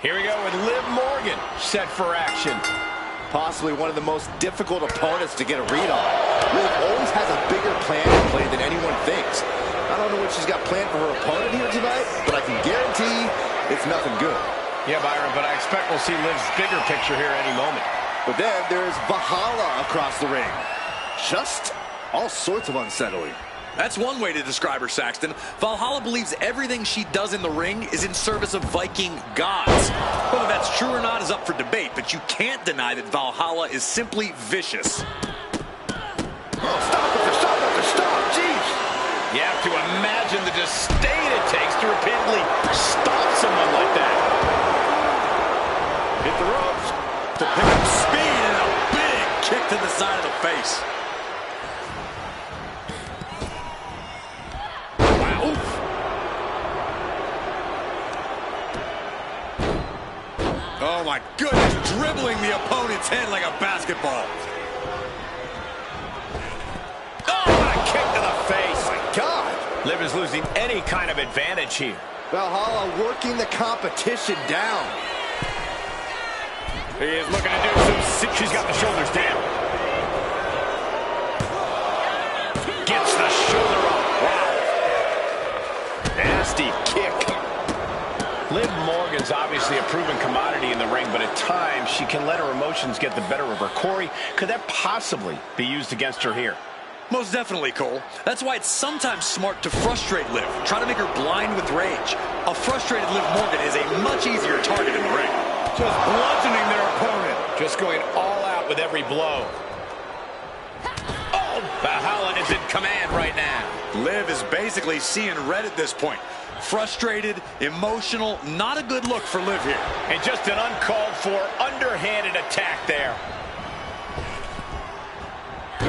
Here we go with Liv Morgan set for action. Possibly one of the most difficult opponents to get a read on. Liv always has a bigger plan in play than anyone thinks. I don't know what she's got planned for her opponent here tonight, but I can guarantee it's nothing good. Yeah, Byron, but I expect we'll see Liv's bigger picture here any moment. But then there's Valhalla across the ring. Just all sorts of unsettling. That's one way to describe her, Saxton. Valhalla believes everything she does in the ring is in service of Viking gods. Whether that's true or not is up for debate, but you can't deny that Valhalla is simply vicious. Oh, stop after stop after stop, jeez. You have to imagine the disdain it takes to repeatedly stop someone like that. Hit the ropes to pick up speed and a big kick to the side of the face. Oh my goodness, dribbling the opponent's head like a basketball. Oh, what a kick to the face. My God. Liv is losing any kind of advantage here. Valhalla working the competition down. He is looking to do some... She's got the shoulders down. Gets the shoulder up. Wow. Nasty kick. Liv Morgan's obviously a proven commodity in the ring, but at times she can let her emotions get the better of her. Corey, could that possibly be used against her here? Most definitely, Cole. That's why it's sometimes smart to frustrate Liv. Try to make her blind with rage. A frustrated Liv Morgan is a much easier target in the ring. Just bludgeoning their opponent. Just going all out with every blow. Oh, Valhalla is in command right now. Liv is basically seeing red at this point. Frustrated, emotional, not a good look for Liv here. And just an uncalled for, underhanded attack there.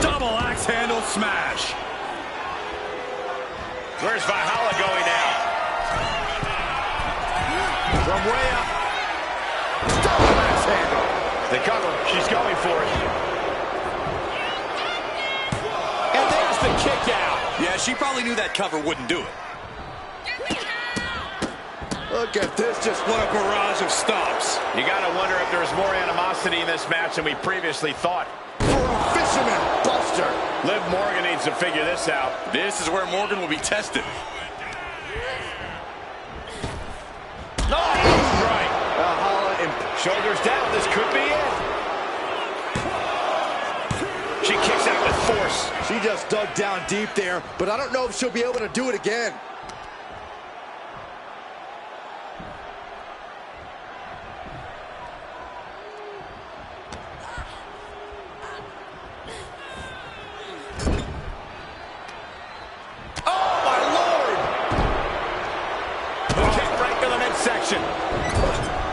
Double axe handle smash. Where's Valhalla going now? From way up. Double axe handle. They cover. She's going for it. And there's the kick out. Yeah, she probably knew that cover wouldn't do it. Look at this, just What a barrage of stops. You got to wonder if there's more animosity in this match than we previously thought. for a fisherman buster. Liv Morgan needs to figure this out. This is where Morgan will be tested. No, right. Shoulders Shoulders down. This could be it. She kicks out with force. She just dug down deep there, but I don't know if she'll be able to do it again. Section.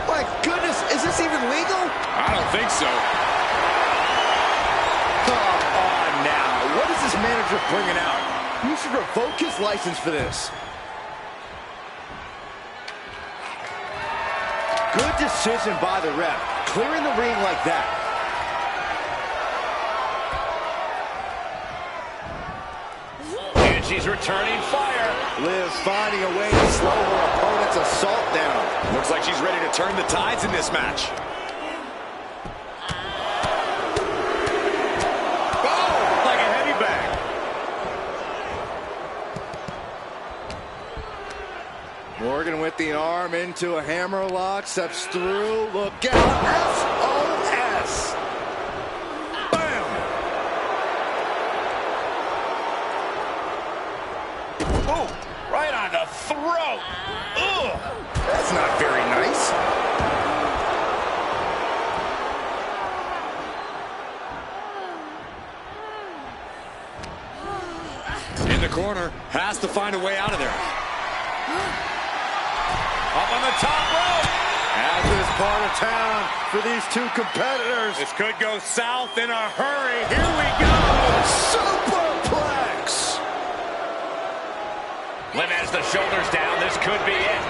My goodness, is this even legal? I don't think so. Come on now. What is this manager bringing out? You should revoke his license for this. Good decision by the ref. Clearing the ring like that. And she's returning fire. Liv finding a way to slow her opponent's assault down. Looks like she's ready to turn the tides in this match. Oh, like a heavy bag. Morgan with the arm into a hammerlock, steps through, look out, SOS! Bam! Oh, right on the throat. Ugh. That's not very nice. In the corner, has to find a way out of there. Up on the top rope. As this part of town for these two competitors. This could go south in a hurry. Here we go. Superplex! Liv has the shoulders down. This could be it.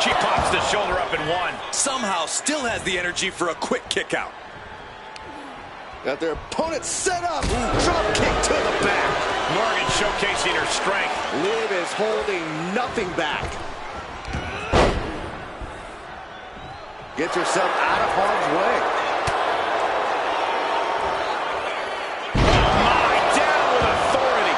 She pops the shoulder up in one. Somehow still has the energy for a quick kick out. Got their opponent set up. Drop kick to the back. Morgan showcasing her strength. Liv is holding nothing back. Gets herself out of harm's way. My, down with authority.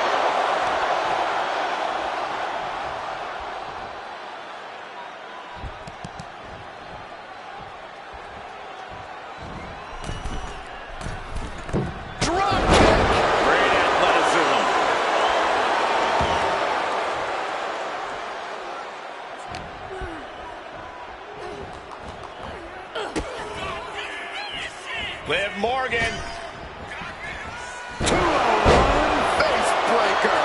Drop kick. Great athleticism. Liv Morgan. 2-on-1 face breaker.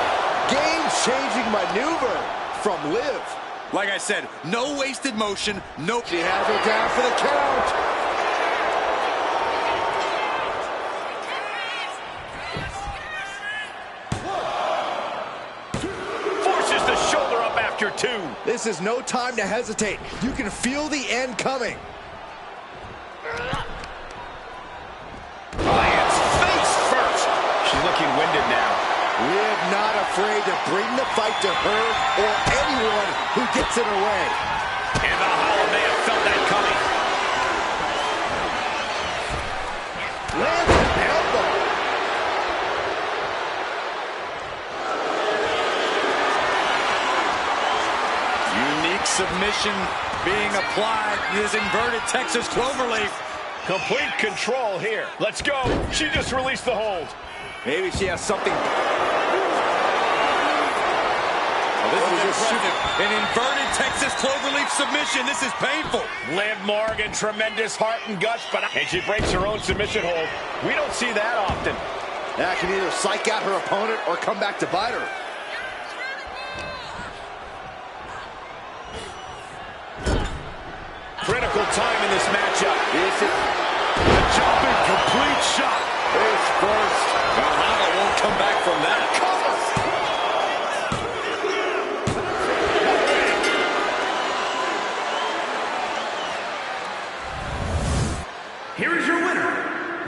Game-changing maneuver from Liv. Like I said, no wasted motion, no... She has her down for the count. Forces the shoulder up after 2. This is no time to hesitate. You can feel the end coming. Lands face first. She's looking winded now. Liv not afraid to bring the fight to her or anyone who gets in her way. And Valhalla may have felt that coming. Lands an elbow. Unique submission being applied. This inverted Texas cloverleaf. Complete control here. Let's go. She just released the hold. Maybe she has something. This is impressive. An inverted Texas cloverleaf submission. This is painful. Liv Morgan, tremendous heart and guts, and she breaks her own submission hold. We don't see that often. That can either psych out her opponent or come back to bite her. Critical time in this matchup. This is The jumping complete shot. face first. Valhalla won't come back from that. Here is your winner,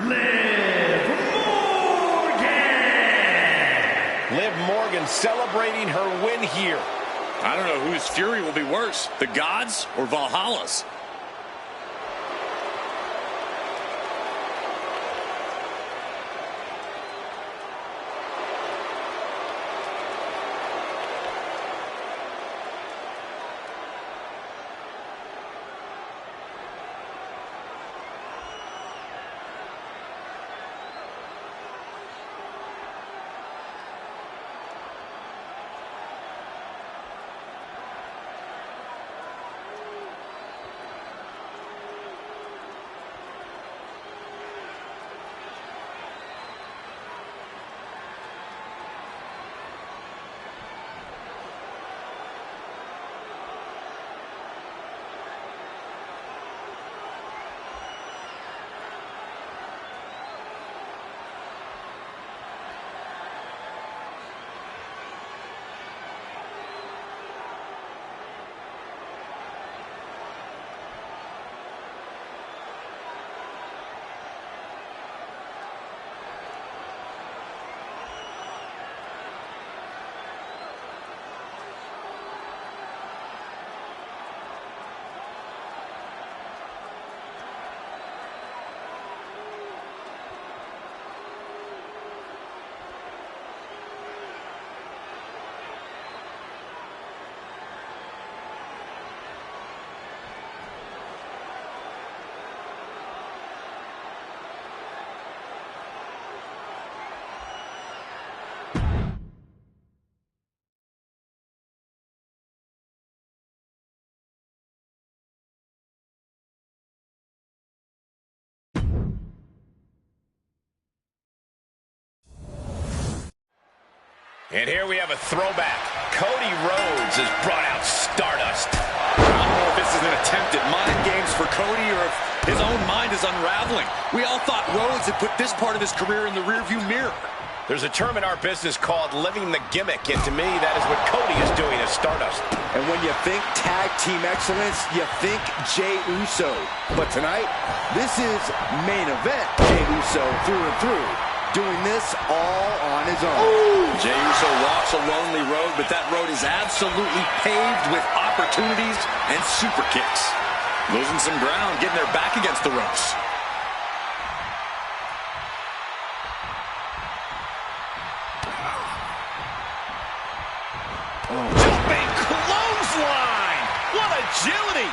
Liv Morgan. Liv Morgan celebrating her win here. I don't know whose fury will be worse, the gods or Valhalla's. And here we have a throwback. Cody Rhodes has brought out Stardust. I don't know if this is an attempt at mind games for Cody or if his own mind is unraveling. We all thought Rhodes had put this part of his career in the rearview mirror. There's a term in our business called living the gimmick, and to me, that is what Cody is doing at Stardust. And when you think tag team excellence, you think Jey Uso. But tonight, this is main event Jey Uso through and through, doing this all on his own. Jey Uso walks a lonely road, but that road is absolutely paved with opportunities and super kicks. Losing some ground, getting their back against the ropes. Jumping clothesline! What agility!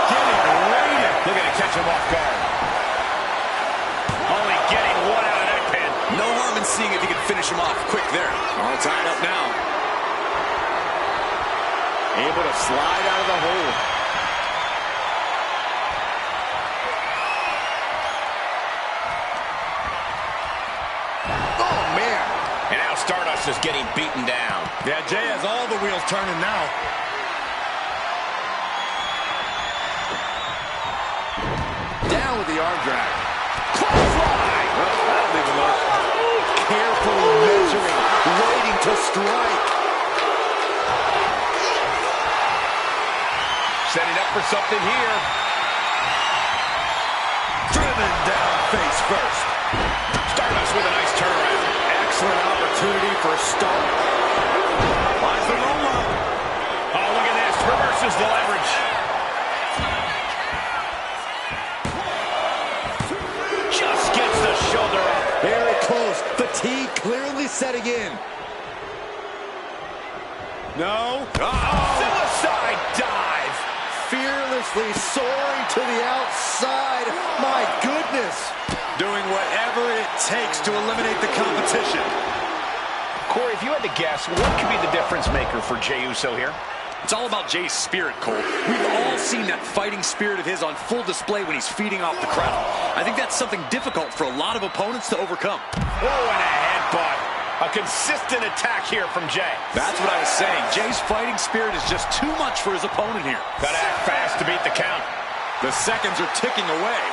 Getting raided. Looking to catch him off guard. Only getting one out of that pin. No harm in seeing if he can finish him off quick there. All tied up now. Able to slide out of the hole. Oh, man. And now Stardust is getting beaten down. Yeah, Jey has all the wheels turning now. Down with the arm drag. Clothesline! Well, that'll leave him up. Carefully measuring, waiting to strike. Setting up for something here. Driven down face first. Stardust with a nice turnaround. Excellent opportunity for a start. Finds the roll up. Oh, look at this. Reverses the leverage. Just gets the shoulder up. Very close. Fatigue clearly setting in. No. Suicide dive. Fearlessly soaring to the outside. My goodness. Doing whatever it takes to eliminate the competition. Corey, if you had to guess, what could be the difference maker for Jey Uso here? It's all about Jey's spirit, Cole. We've all seen that fighting spirit of his on full display when he's feeding off the crowd. I think that's something difficult for a lot of opponents to overcome. Oh, and a headbutt. A consistent attack here from Jey. That's what I was saying. Jey's fighting spirit is just too much for his opponent here. Gotta act fast to beat the count. The seconds are ticking away.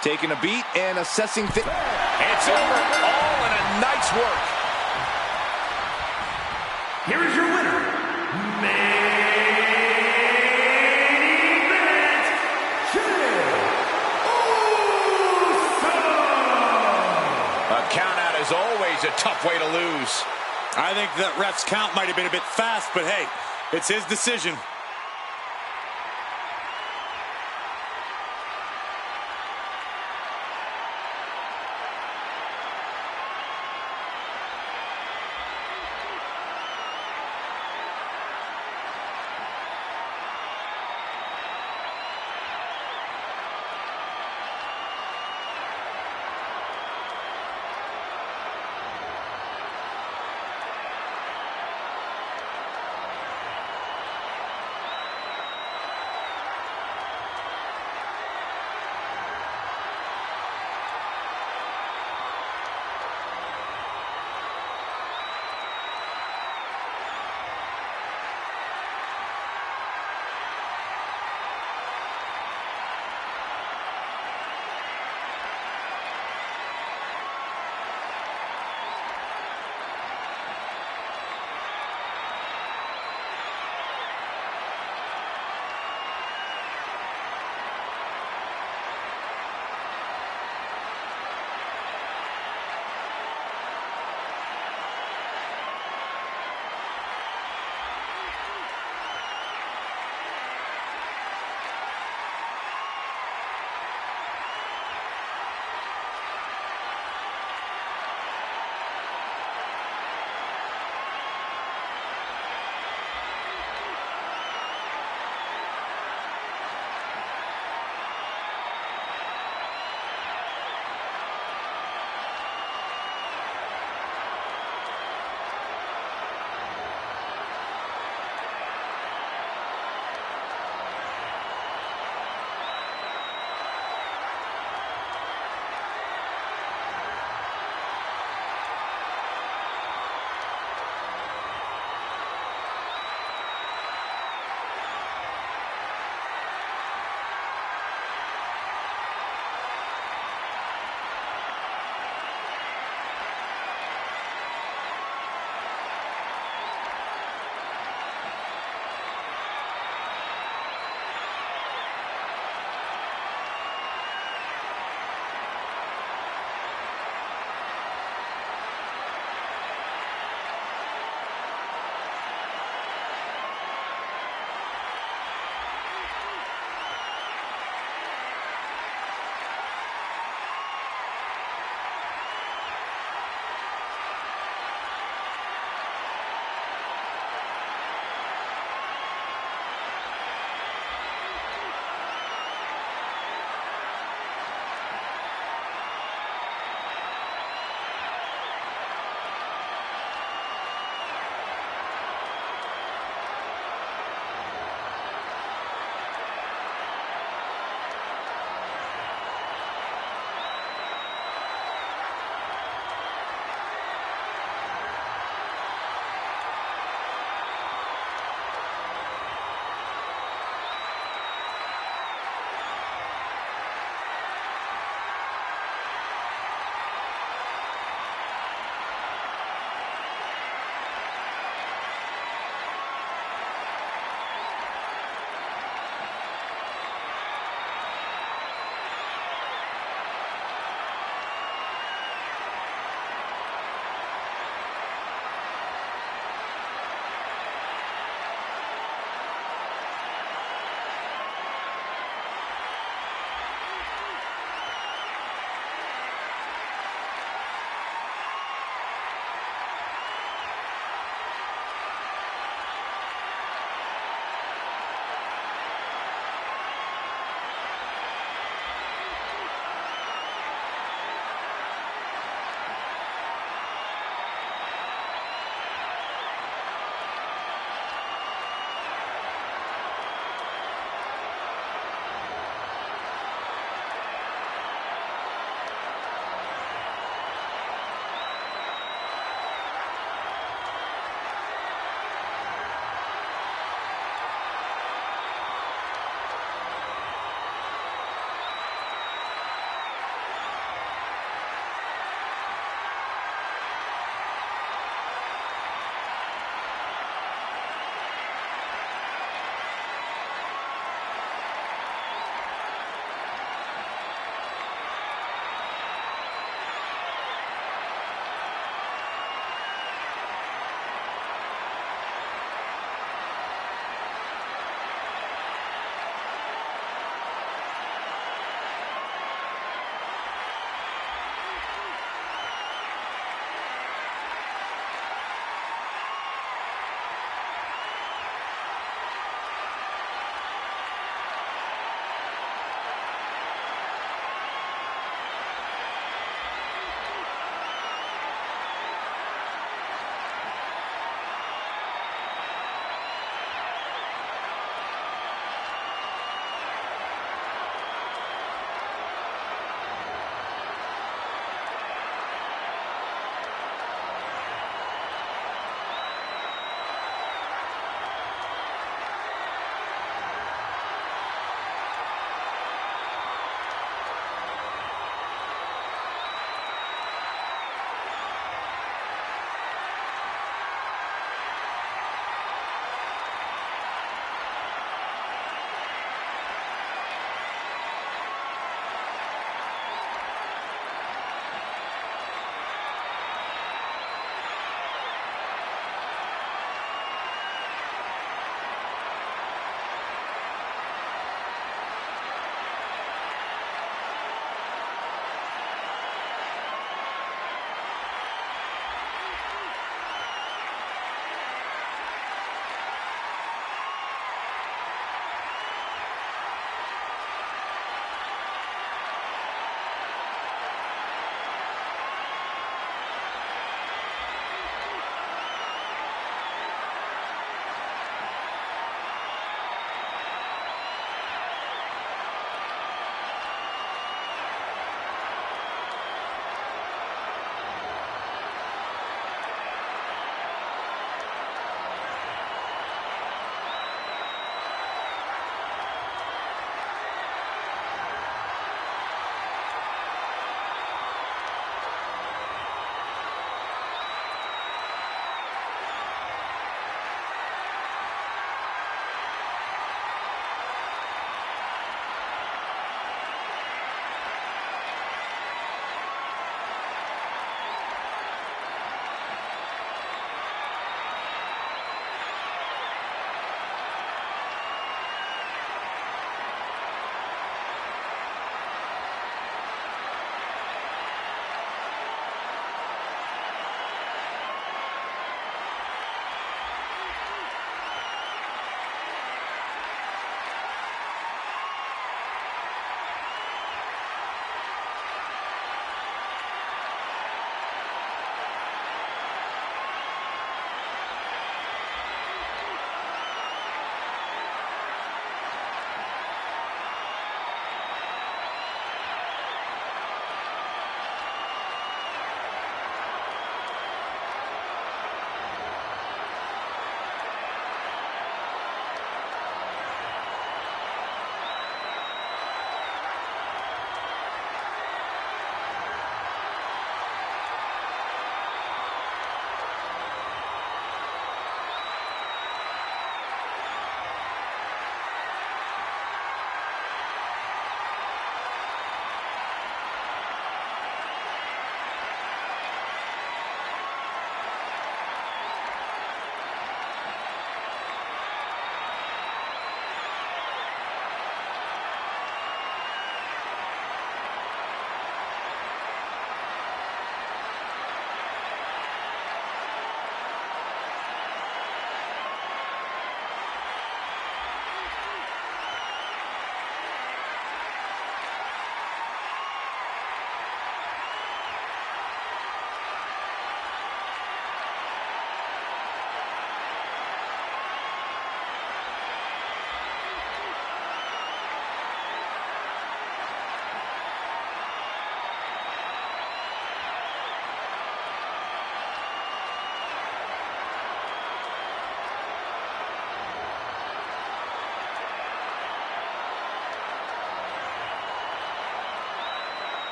Taking a beat and assessing. It's over. All in a night's work. Here is your winner, main event, Jey Uso. A countout is always a tough way to lose. I think that ref's count might have been a bit fast, but hey, it's his decision.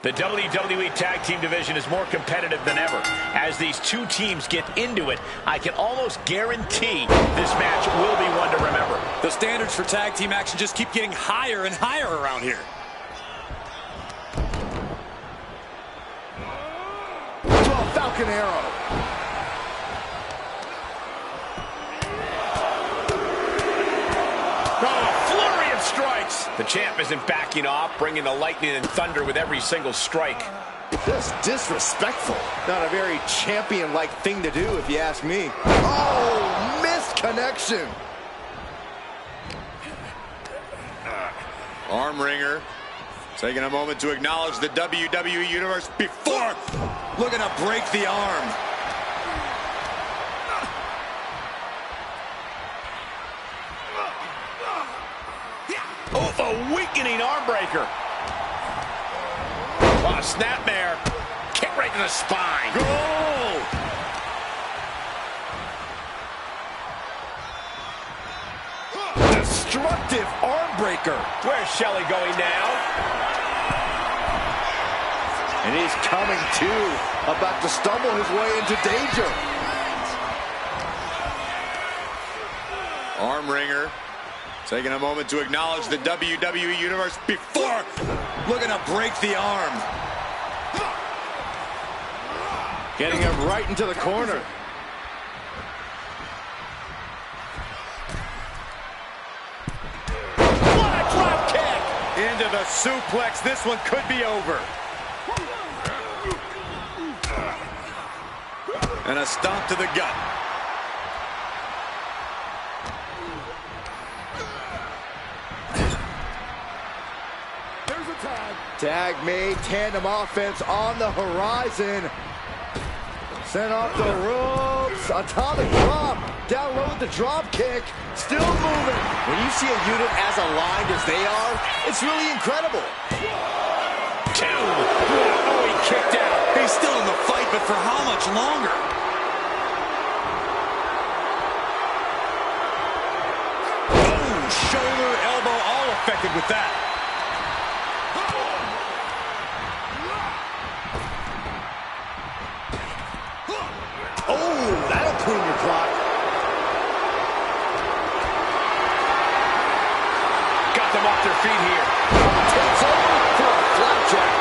The WWE Tag Team division is more competitive than ever. As these two teams get into it, I can almost guarantee this match will be one to remember. The standards for tag team action just keep getting higher and higher around here. 12 Falcon Arrow. Strikes. The champ isn't backing off, bringing the lightning and thunder with every single strike. Just disrespectful. Not a very champion-like thing to do, if you ask me. Oh, missed connection. Arm wringer. Taking a moment to acknowledge the WWE Universe before looking to break the arm. Oh, a weakening arm breaker. Oh, a snapmare. Kick right to the spine. Goal! Destructive arm breaker. Where's Shelley going now? And he's coming too. About to stumble his way into danger. Arm wringer. Taking a moment to acknowledge the WWE Universe before looking to break the arm. Getting him right into the corner. What a drop kick! Into the suplex. This one could be over. And a stomp to the gut. Tag made, tandem offense on the horizon. Sent off the ropes, atomic drop, down low with the drop kick, still moving. When you see a unit as aligned as they are, it's really incredible. 2. Oh, he kicked out. He's still in the fight, but for how much longer? Oh, shoulder, elbow, all affected with that. Oh, that'll clean your clock. Got them off their feet here. Takes over for a flapjack.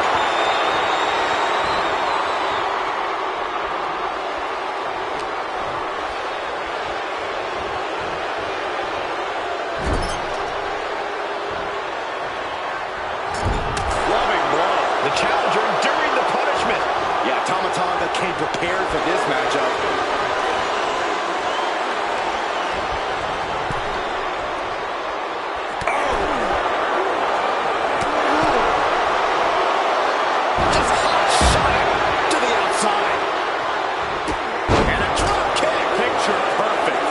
Loving blow. The challenger enduring the punishment. Yeah, Tama Tonga came prepared for this matchup. Just hot shot to the outside. And a drop kick. Picture perfect.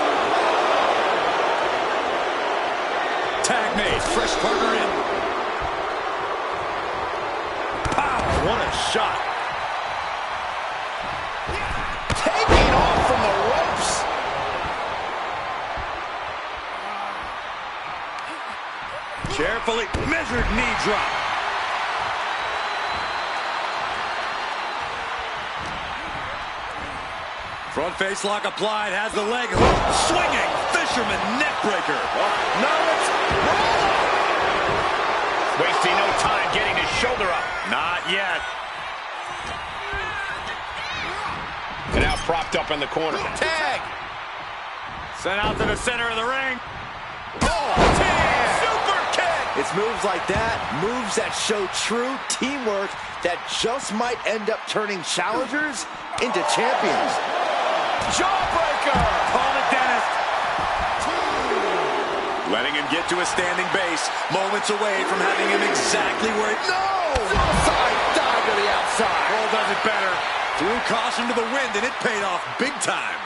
Tag made. Fresh partner in. Pow! What a shot. Taking off from the ropes. Carefully measured knee drop. Front face lock applied, has the leg hook, swinging, fisherman neck breaker. Now it's wasting no time getting his shoulder up. Not yet. And now propped up in the corner. Tag. Sent out to the center of the ring. Super kick. It's moves like that, moves that show true teamwork that just might end up turning challengers into champions. Jawbreaker. Call it Dennis. Letting him get to a standing base, moments away from having him exactly where he... No! Side dive to the outside. Cole does it better. Threw caution to the wind, and it paid off big time.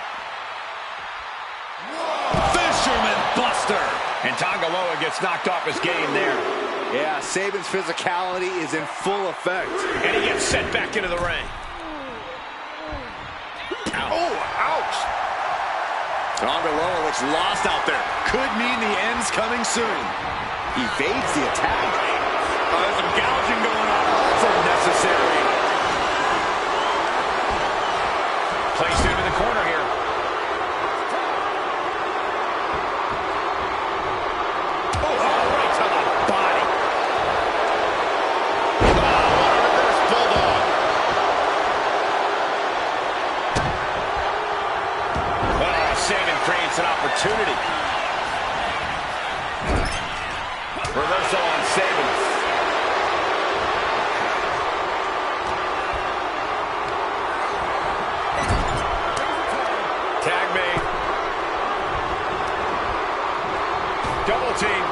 Fisherman buster. And Tongaloa gets knocked off his game there. Yeah, Saban's physicality is in full effect. And he gets sent back into the ring. Oh, ouch! Tongaloa looks lost out there. Could mean the end's coming soon. Evades the attack. There's some gouging going on. so necessary. Placed into the corner here. Oh, right to the body. Oh, what a reverse bulldog. Oh, Sabin creates an opportunity. Reversal on Sabin. Tag made. Double team.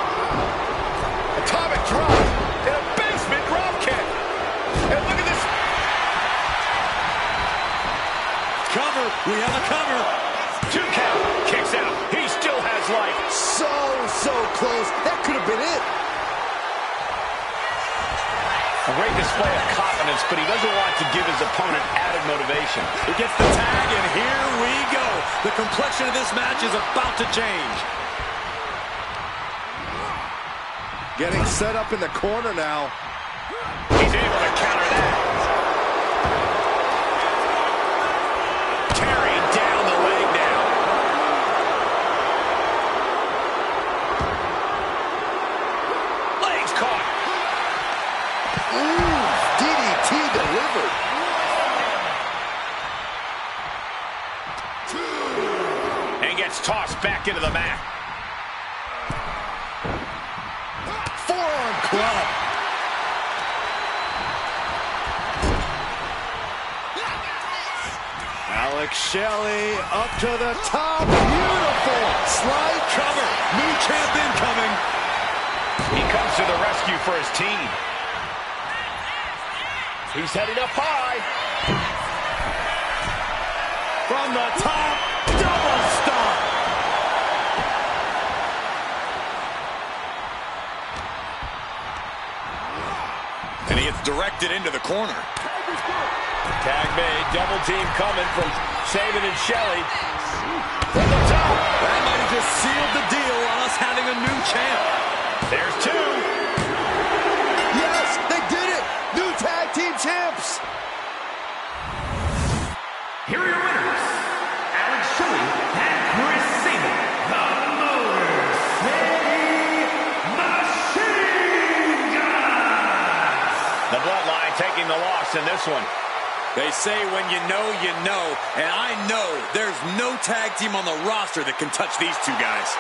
Atomic drop. And a basement drop kick. And look at this. Cover. We have a cover. 2 count. Kicks out. He still has life. So close. That could have been it. A great display of confidence, but he doesn't want to give his opponent added motivation. He gets the tag, and here we go. The complexion of this match is about to change. Getting set up in the corner now. He's able to counter that. Tearing down the leg now. Legs caught. Ooh, DDT delivered. And gets tossed back into the mat. Forearm club. Alex Shelley up to the top. Beautiful. Slide cover. New champ incoming. He comes to the rescue for his team. He's headed up high. From the top, double stomp. And he gets directed into the corner. Tag made. Double team coming from Sabin and Shelley. From the top. That might have just sealed the deal on us having a new champ. There's 2. Yes, they did it. New tag team champs. Here are your winners, Alex Shelley and Chris Sabin, the Motor City Machine Guns. The Bloodline taking the loss in this one. They say when you know, and I know there's no tag team on the roster that can touch these two guys.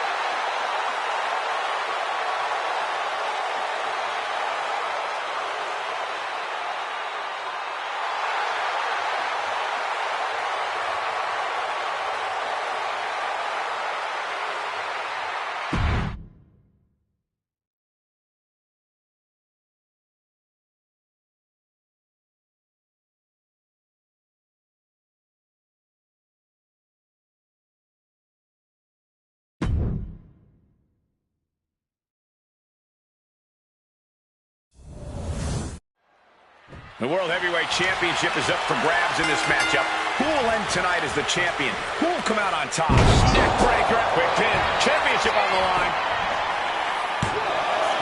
The World Heavyweight Championship is up for grabs in this matchup. Who will end tonight as the champion? Who will come out on top? Neck breaker, quick pin, championship on the line.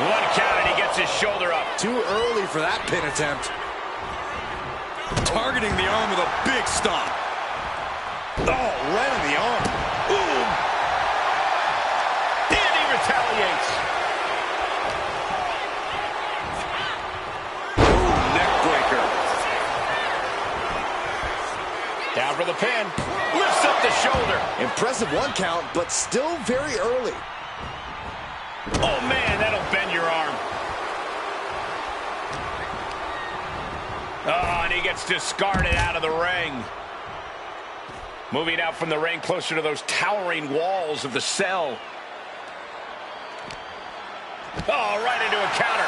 1 count and he gets his shoulder up. Too early for that pin attempt. Targeting the arm with a big stomp. Oh, right on the arm. Ooh. And he retaliates. Down for the pin. Lifts up the shoulder. Impressive 1 count, but still very early. Oh, man, that'll bend your arm. Oh, and he gets discarded out of the ring. Moving out from the ring closer to those towering walls of the cell. Oh, right into a counter.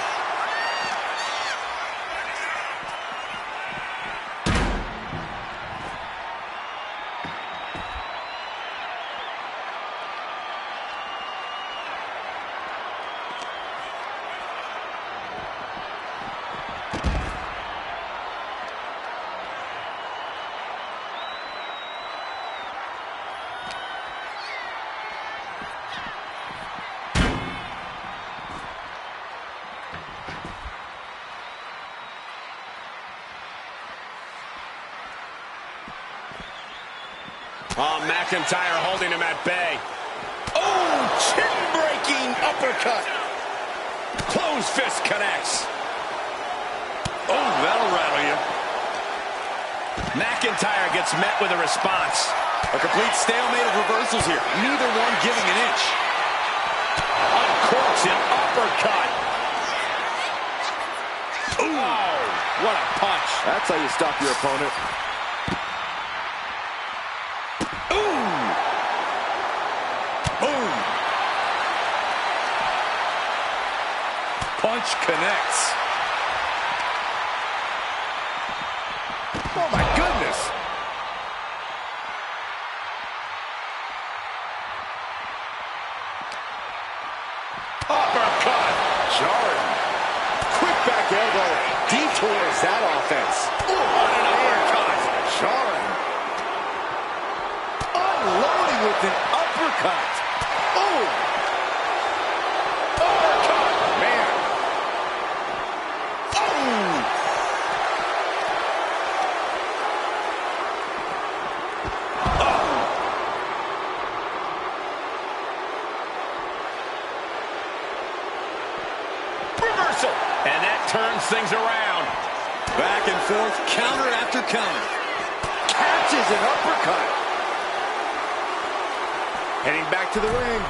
Oh, McIntyre holding him at bay. Oh, chin-breaking uppercut. Closed fist connects. Oh, that'll rattle you. McIntyre gets met with a response. A complete stalemate of reversals here. Neither one giving an inch. Uncorks an uppercut. Ooh, what a punch. That's how you stop your opponent. Ooh. Boom. Punch connects. Oh, my goodness. Uppercut. Jarring. Quick back elbow. Detours that offense. Ooh, what an uppercut. Jarring. Unloading with an uppercut. Oh. Uppercut. Man. Oh. Reversal. And that turns things around. Back and forth, counter after counter. Catches an uppercut. Heading back to the ring.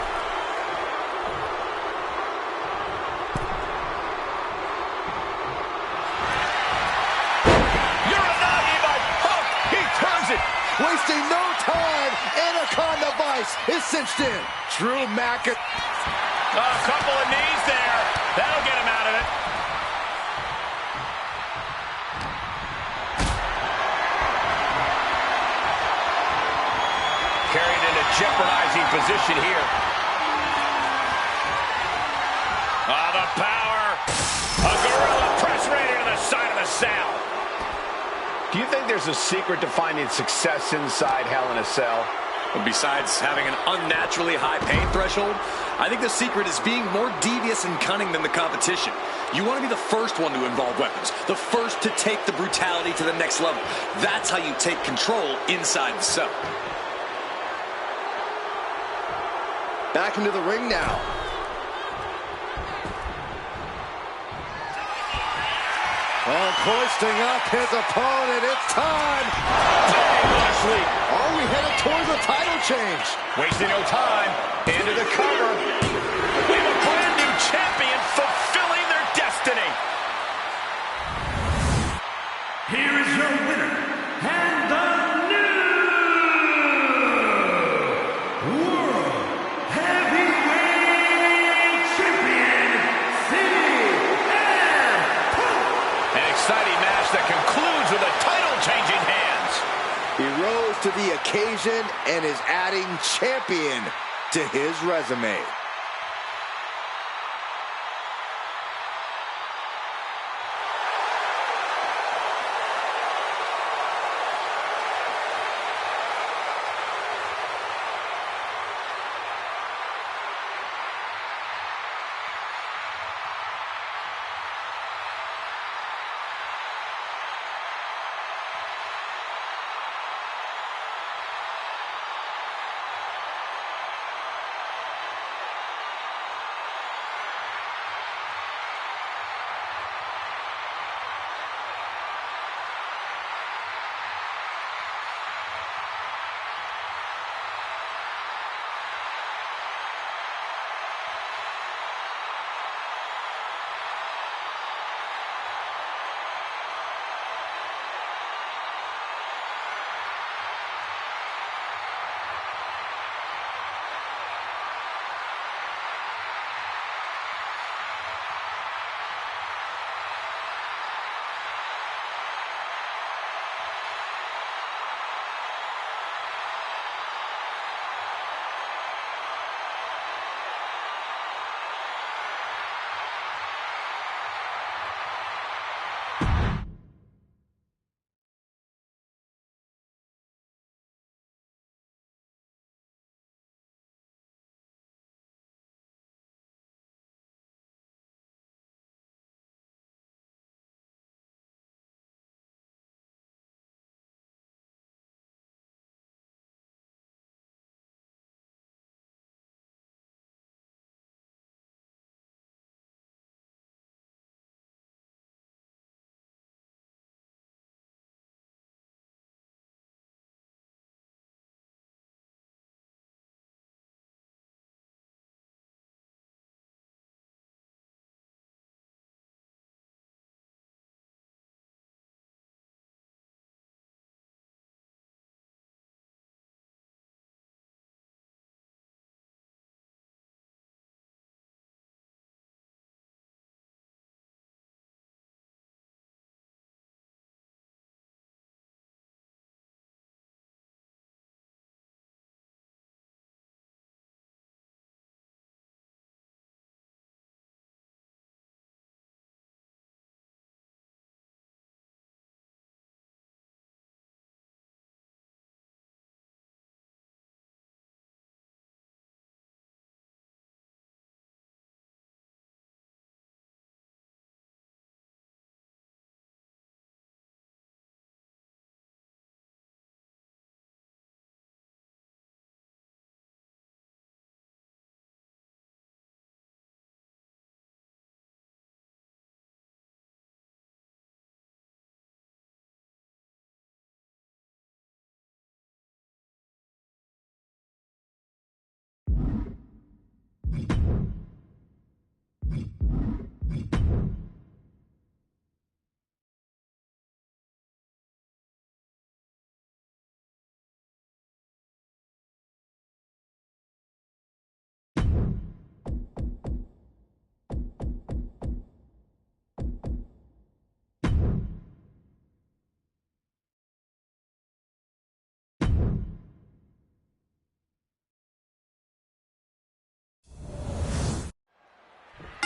Uranagi by Punk. He turns it. Wasting no time. Anaconda Vice is cinched in. Drew McIntyre. A couple of knees there. That'll get him out of it. Carried into jeopardizing position here. Ah, the power. A gorilla press right into the side of the cell. Do you think there's a secret to finding success inside Hell in a Cell? Besides having an unnaturally high pain threshold, I think the secret is being more devious and cunning than the competition. You want to be the first one to involve weapons, the first to take the brutality to the next level. That's how you take control inside the cell. Back into the ring now. Oh, hoisting up his opponent. It's time. Dang, Lashley. Are we headed towards a title change? Wasting no time. Into the cover. We have a brand new champion fulfilling their destiny. Here is your winner, and the new World Heavyweight Champion, CM Punk. An exciting match that concludes with a title changing hands. He rose to the occasion and is adding champion to his resume.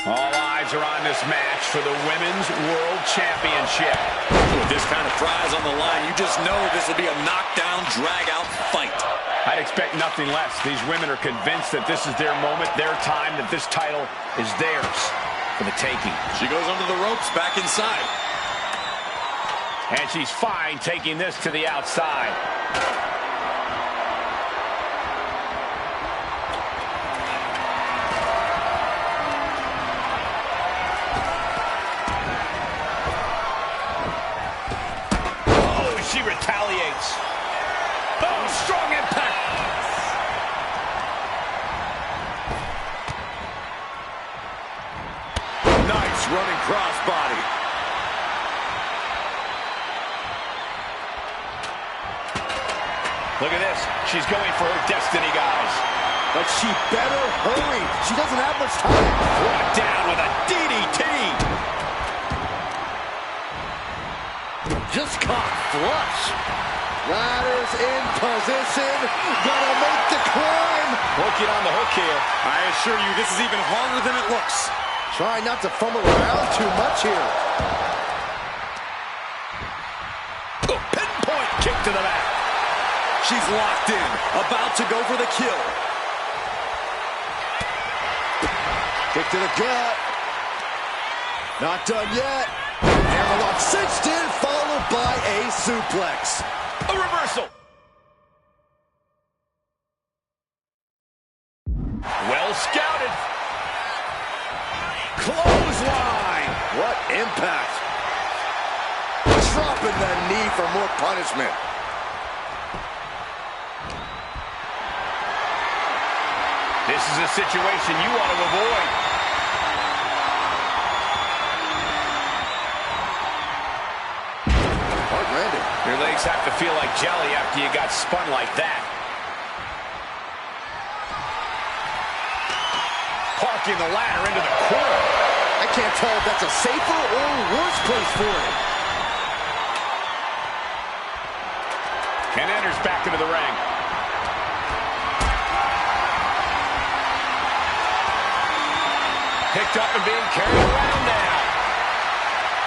All eyes are on this match for the Women's World Championship. With this kind of prize on the line, you just know this will be a knockdown, drag-out fight. I'd expect nothing less. These women are convinced that this is their moment, their time, that this title is theirs for the taking. She goes under the ropes, back inside. And she's fine taking this to the outside. She retaliates. Oh, strong impact. Nice running crossbody. Look at this. She's going for her destiny, guys. But she better hurry. She doesn't have much time. Brought down with a DDT. Just caught flush. Ladder's in position. Gonna make the climb. Working on the hook here. I assure you, this is even harder than it looks. Try not to fumble around too much here. Oh, pinpoint kick to the back. She's locked in, about to go for the kill. Kick to the gut. Not done yet. Hammerlock cinched in, followed by a suplex. A reversal. Well scouted. Clothesline. What impact. Dropping the knee for more punishment. This is a situation you want to avoid. Hard landing. Your legs have to feel like jelly after you got spun like that. Parking the ladder into the corner. I can't tell if that's a safer or worse place for it. And enters back into the ring. Picked up and being carried around now.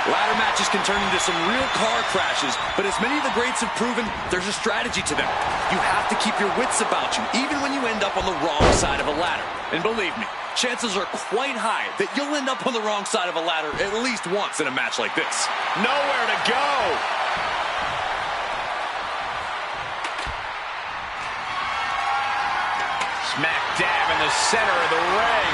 Ladder matches can turn into some real car crashes, but as many of the greats have proven, there's a strategy to them. You have to keep your wits about you, even when you end up on the wrong side of a ladder. And believe me, chances are quite high that you'll end up on the wrong side of a ladder at least once in a match like this. Nowhere to go. Smack dab in the center of the ring.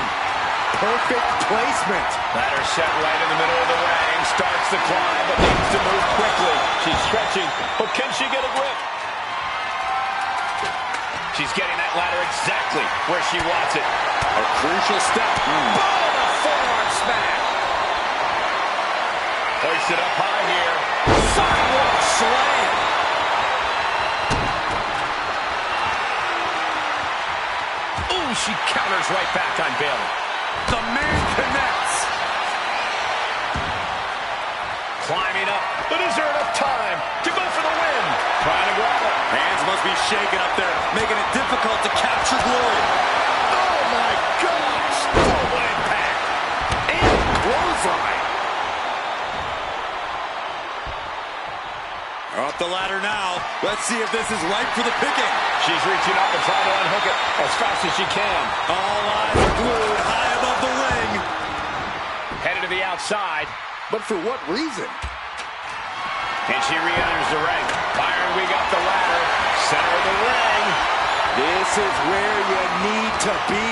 Perfect placement. Ladder set right in the middle of the ring. Starts the climb, but needs to move quickly. She's stretching, but can she get a grip? She's getting that ladder exactly where she wants it. A crucial step. Boom! A forearm smack. Hoisted up high here. Sidewalk slam. Ooh, she counters right back on Bayley. The man connects. Climbing up, but is there enough time to go for the win? Trying to grab it. Hands must be shaking up there, making it difficult to capture glory. Oh my gosh! Double impact. And clothesline. Up the ladder now. Let's see if this is ripe for the picking. She's reaching up and trying to unhook it as fast as she can. All eyes are glued high above the ring. Headed to the outside. But for what reason? And she re-enters the ring. Byron, we got the ladder. Center of the ring. This is where you need to be.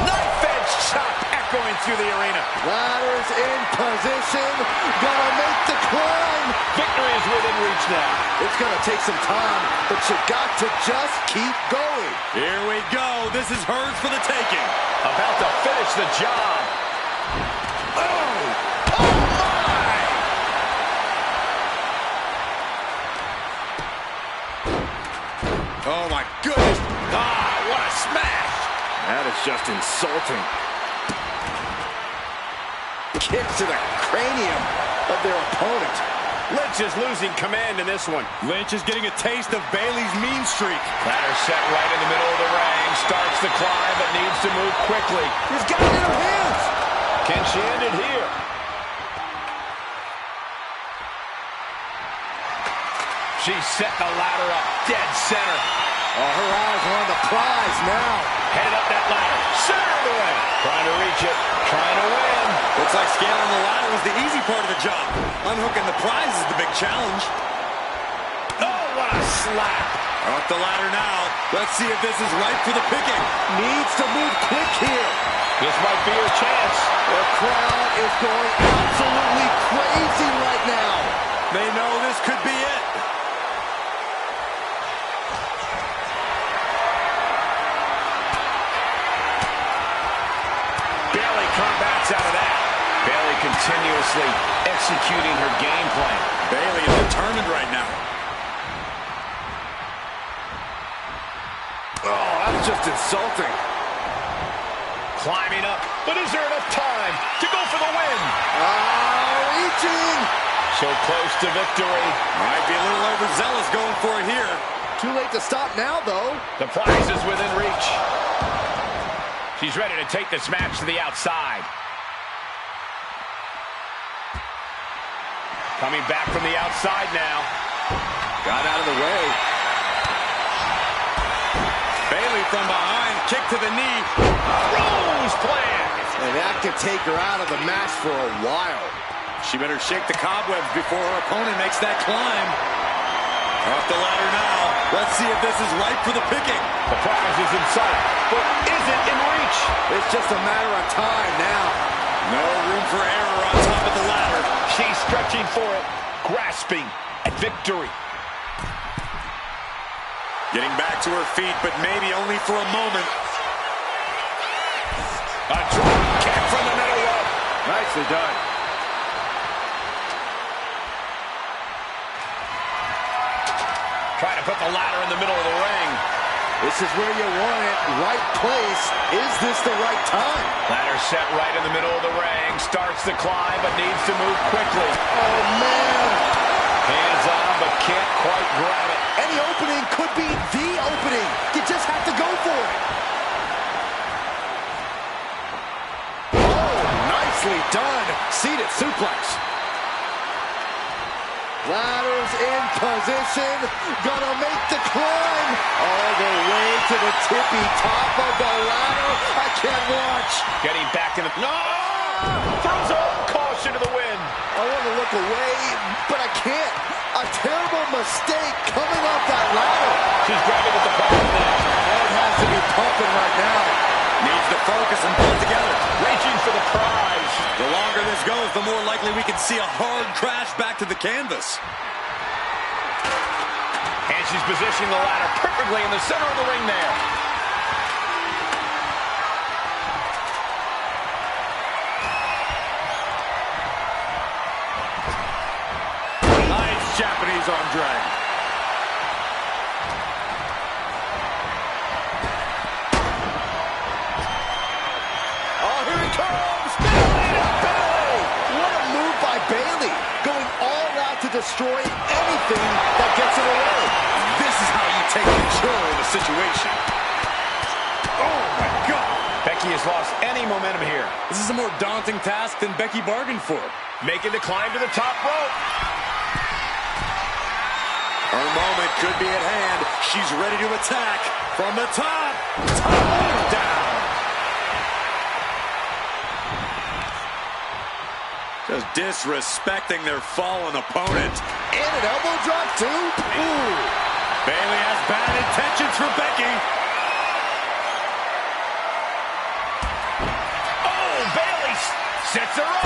Knife edge chop echoing through the arena. Ladder's in position. Gonna make the climb. Victory is within reach now. It's gonna take some time, but you got to just keep going. Here we go. This is hers for the taking. About to finish the job. Oh! Oh my! Oh my goodness. Ah, what a smash! That is just insulting. Kick to the cranium of their opponent. Lynch is losing command in this one. Lynch is getting a taste of Bayley's mean streak. Ladder set right in the middle of the ring. Starts Starts the climb, but needs to move quickly. She's got it in her hands. Can she end it here? She's set the ladder up dead center. Oh, her eyes are on the prize now. Headed up that ladder. Center of the ring. Trying to reach it. Trying to win. Looks like scaling the ladder was the easy part of the job. Unhooking the prize is the big challenge. Oh, what a slap. Off the ladder now. Let's see if this is right for the picking. Needs to move quick here. This might be her chance. The crowd is going absolutely crazy right now. They know this could be it. Bayley combats out of that. Bayley continuously executing her game plan. Bayley is determined right now. Oh, that's just insulting. Climbing up, but is there enough time to go for the win? Reaching. So close to victory. Might be a little overzealous going for it here. Too late to stop now, though. The prize is within reach. She's ready to take this match to the outside. Coming back from the outside now. Got out of the way. Bayley from behind, kick to the knee. Rose plan. And that could take her out of the match for a while. She better shake the cobwebs before her opponent makes that climb. Off the ladder now. Let's see if this is right for the picking. The prize is in sight, but is it in reach? It's just a matter of time now. No room for error on top of the ladder. She's stretching for it, grasping at victory. Getting back to her feet, but maybe only for a moment. A drop kick from the middle rope. Nicely done. Trying to put the ladder in the middle of the ring. This is where you want it. Right place. Is this the right time? Ladder set right in the middle of the ring. Starts to climb, but needs to move quickly. Oh, man. Hands on, but can't quite grab it. Any opening could be the opening. You just have to go for it. Oh, nicely done. Seated suplex. Ladder's in position. Gonna make the climb. All the way to the tippy top of the ladder. I can't watch. Getting back in the... No! Throws her own caution to the wind. I want to look away, but I can't. A terrible mistake coming off that ladder. She's grabbing at the prize now. Head has to be pumping right now. Needs to focus and pull together. Reaching for the prize. The longer this goes, the more likely we can see a hard crash back to the canvas. And she's positioning the ladder perfectly in the center of the ring there. Nice Japanese arm drag. Oh, here he comes! Belly to belly! What a move by Bayley. Going all out to destroy anything that gets in the way. This is how you take control of the situation. Oh, my God. Becky has lost any momentum here. This is a more daunting task than Becky bargained for. Making the climb to the top rope. Her moment could be at hand. She's ready to attack from the top. Top down. Just disrespecting their fallen opponent. And an elbow drop, too. Ooh. Bayley has bad intentions for Becky. Oh, Bayley sets her up.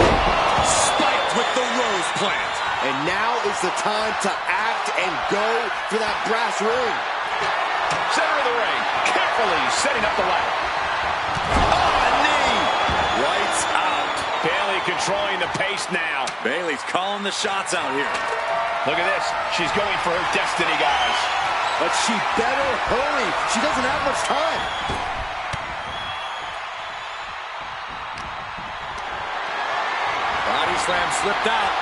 Spiked with the rose plant. And now is the time to act and go for that brass ring. Center of the ring. Carefully setting up the ladder. Oh, a knee. Lights out. Bayley controlling the pace now. Bayley's calling the shots out here. Look at this. She's going for her destiny, guys. But she better hurry. She doesn't have much time. Body slam slipped out.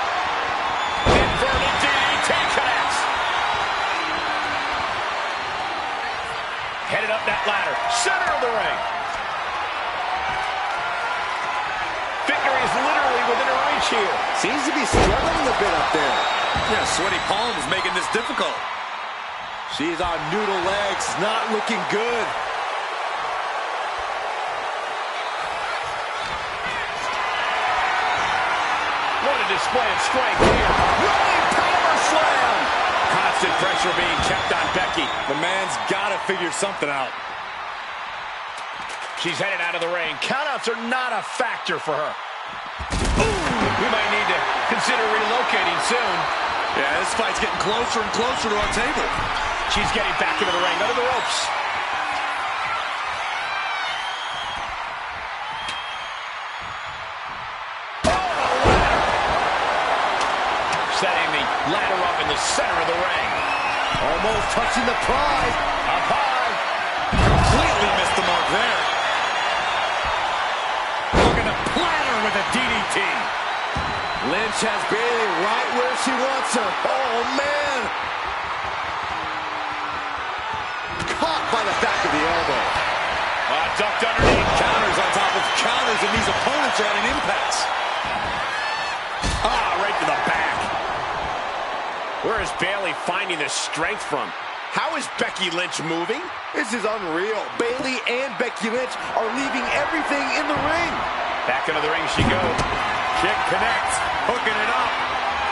Inverted DDT connects. Headed up that that ladder. Center of the ring. Victory is literally within her reach here. Seems to be struggling a bit up there. Yeah, sweaty palms making this difficult. She's on noodle legs, not looking good. What a display of strength here. Running power slam. Constant pressure being kept on Becky. The man's got to figure something out. She's headed out of the ring. Countouts are not a factor for her. Ooh, we might need to consider relocating soon. Yeah, this fight's getting closer and closer to our table. She's getting back into the ring, under the ropes. Setting the ladder up in the center of the ring. Almost touching the prize. Up high. Completely missed the mark there. Looking to platter with a DDT. Lynch has Bayley right where she wants her. Oh, man. Caught by the back of the elbow. Ducked underneath. Counters on top of counters, and these opponents are at an impasse. Right to the back. Where is Bayley finding this strength from? How is Becky Lynch moving? This is unreal. Bayley and Becky Lynch are leaving everything in the ring. Back into the ring she goes. Kick connects. Hooking it up.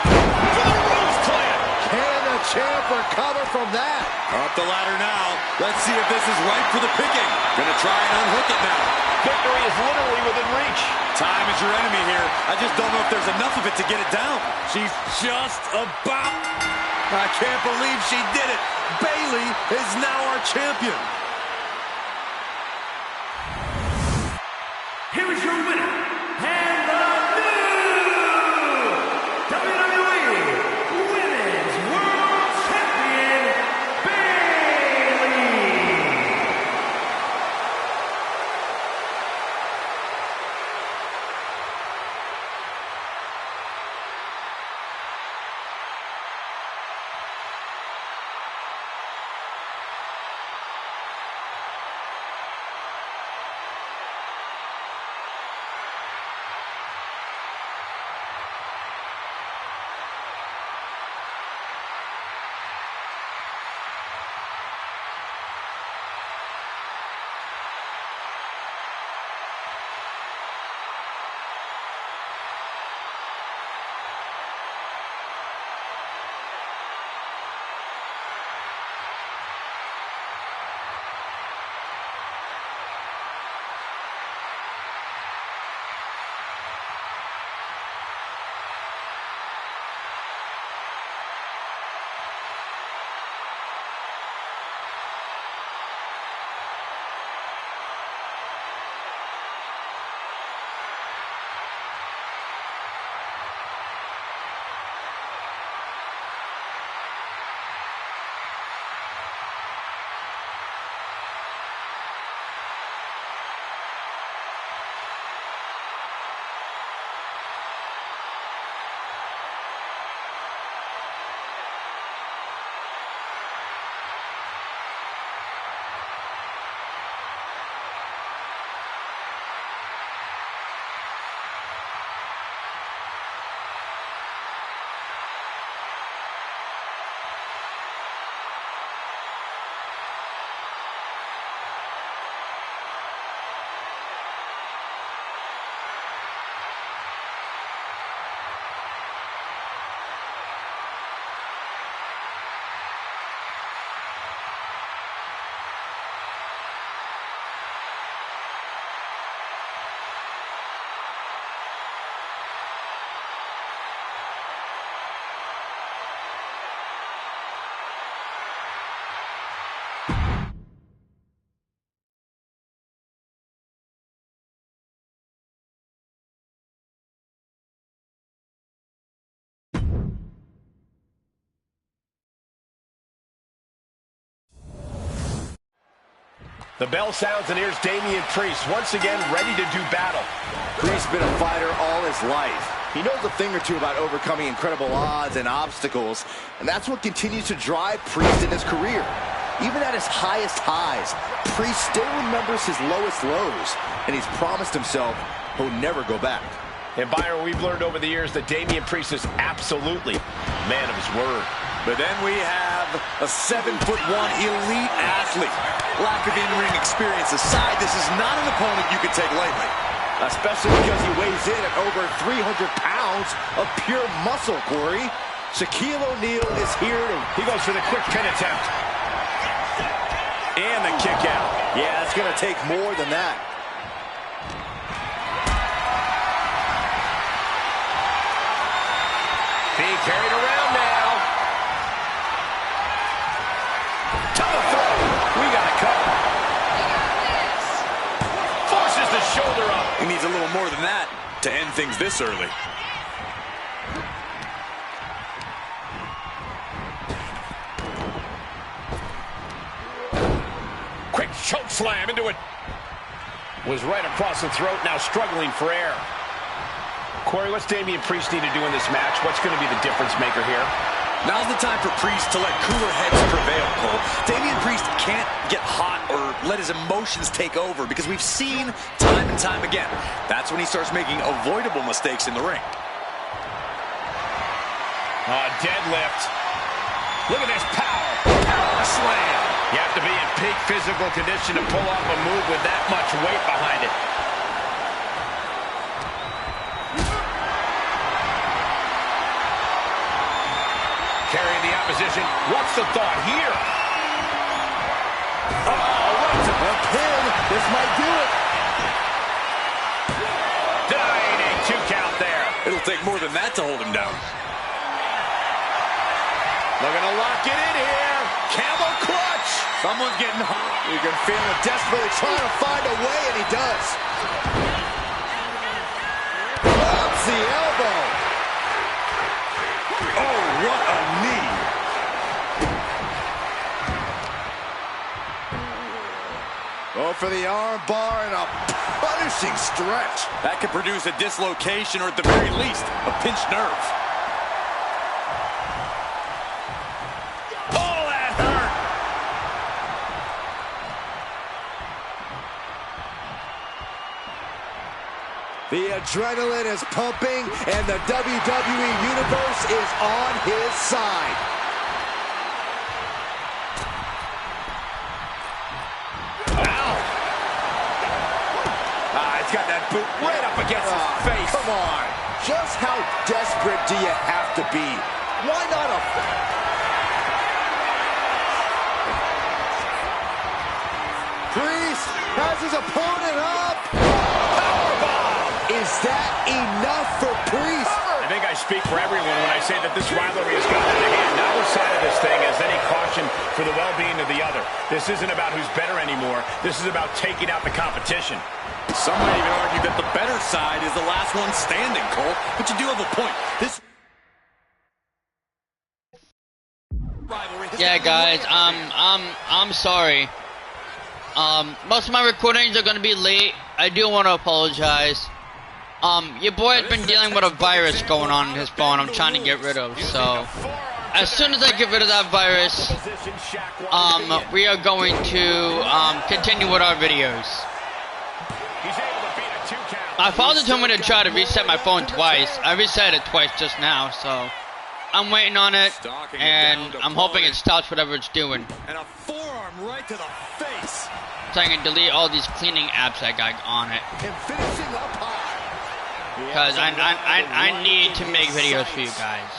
To the ropes clamp. Can the champ recover from that? Up the ladder now. Let's see if this is right for the picking. Gonna try and unhook it now. Victory is literally within reach. Time is your enemy here. I just don't know if there's enough of it to get it down. She's just about... I can't believe she did it. Bayley is now our champion. Here is your winner, and the new WWE Women's World Champion, Bayley. The bell sounds, and here's Damian Priest, once again ready to do battle. Priest's been a fighter all his life. He knows a thing or two about overcoming incredible odds and obstacles, and that's what continues to drive Priest in his career. Even at his highest highs, Priest still remembers his lowest lows, and he's promised himself he'll never go back. And Byron, we've learned over the years that Damian Priest is absolutely a man of his word. But then we have a 7'1" elite athlete. Lack of in-ring experience aside, this is not an opponent you can take lightly. Especially because he weighs in at over 300 pounds of pure muscle, Corey. Shaquille O'Neal is here to... He goes for the quick pin attempt. And the kick out. Yeah, it's going to take more than that. Being carried around now. To the throat. We got it covered. Forces the shoulder up. He needs a little more than that to end things this early. Quick choke slam into it. Was right across the throat, now struggling for air. Corey, what's Damian Priest need to do in this match? What's going to be the difference maker here? Now's the time for Priest to let cooler heads prevail, Cole. Damian Priest can't get hot or let his emotions take over because we've seen time and time again. That's when he starts making avoidable mistakes in the ring. Deadlift. Look at this power. Power slam. You have to be in peak physical condition to pull off a move with that much weight behind it. Carrying the opposition. What's the thought here? Oh, right to the pin. This might do it. Denying a 2 count there. It'll take more than that to hold him down. Looking to lock it in here. Camel clutch. Someone's getting hot. You can feel him desperately trying to find a way, and he does. Drops the elbow. Oh, what a knee. Go for the arm bar and a punishing stretch. That could produce a dislocation or at the very least, a pinched nerve. Oh, that hurt. The adrenaline is pumping, and the WWE Universe is on his side. He's got that boot right up against his face. Come on. Just how desperate do you have to be? Why not a... Priest has his opponent up. Powerbomb. Is that enough for Priest? I think I speak for everyone when I say that this rivalry has gotten out of hand. Neither side of this thing has any caution for the well-being of the other. This isn't about who's better anymore. This is about taking out the competition. Some might even argue that the better side is the last one standing, Cole. But you do have a point. This Yeah, guys, I'm sorry. Most of my recordings are gonna be late. I do want to apologize. Your boy has been dealing with a virus going on in his phone I'm trying to get rid of, so as soon as I get rid of that virus, we are going to continue with our videos. My father told me to try to reset my phone twice. I reset it twice just now, so I'm waiting on it, and I'm hoping it stops whatever it's doing. and a forearm right to the face. So I can delete all these cleaning apps I got on it. And finishing up high. Because I need to make videos for you guys.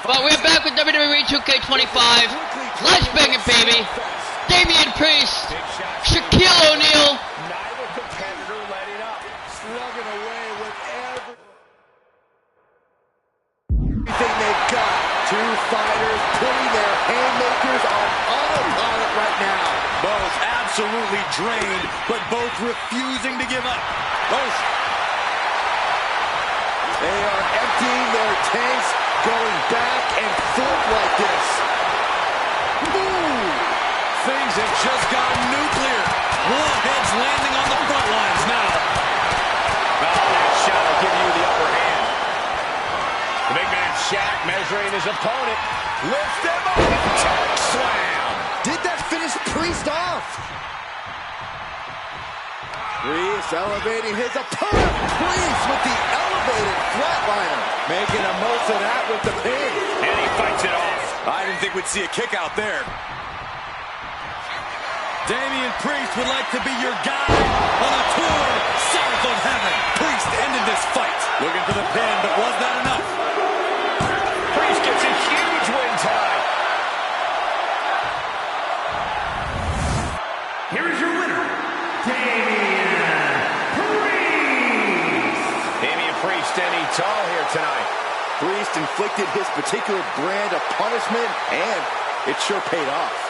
But we're back with WWE 2K25. Let's bang it, baby. Damian Priest, Shaquille O'Neal. Neither competitor letting up. Slugging away with everything they've got. Two fighters putting their haymakers on autopilot right now. Both absolutely drained, but both refusing to give up. They are emptying their tanks, going back and forth like this. Ooh. Things have just gone nuclear. Warheads landing on the front lines now. That shot will give you the upper hand. The big man Shaq measuring his opponent. Lifts him up. faced off. Priest elevating his opponent. Priest with the elevated flatliner. Making a most of that with the pin. And he fights it off. I didn't think we'd see a kick out there. Damian Priest would like to be your guide on a tour south of heaven. Priest ended this fight. Looking for the pin, but was that enough? Priest gets a huge win tonight. Here is your winner, Damian Priest. Damian Priest standing tall here tonight. Priest inflicted his particular brand of punishment, and it sure paid off.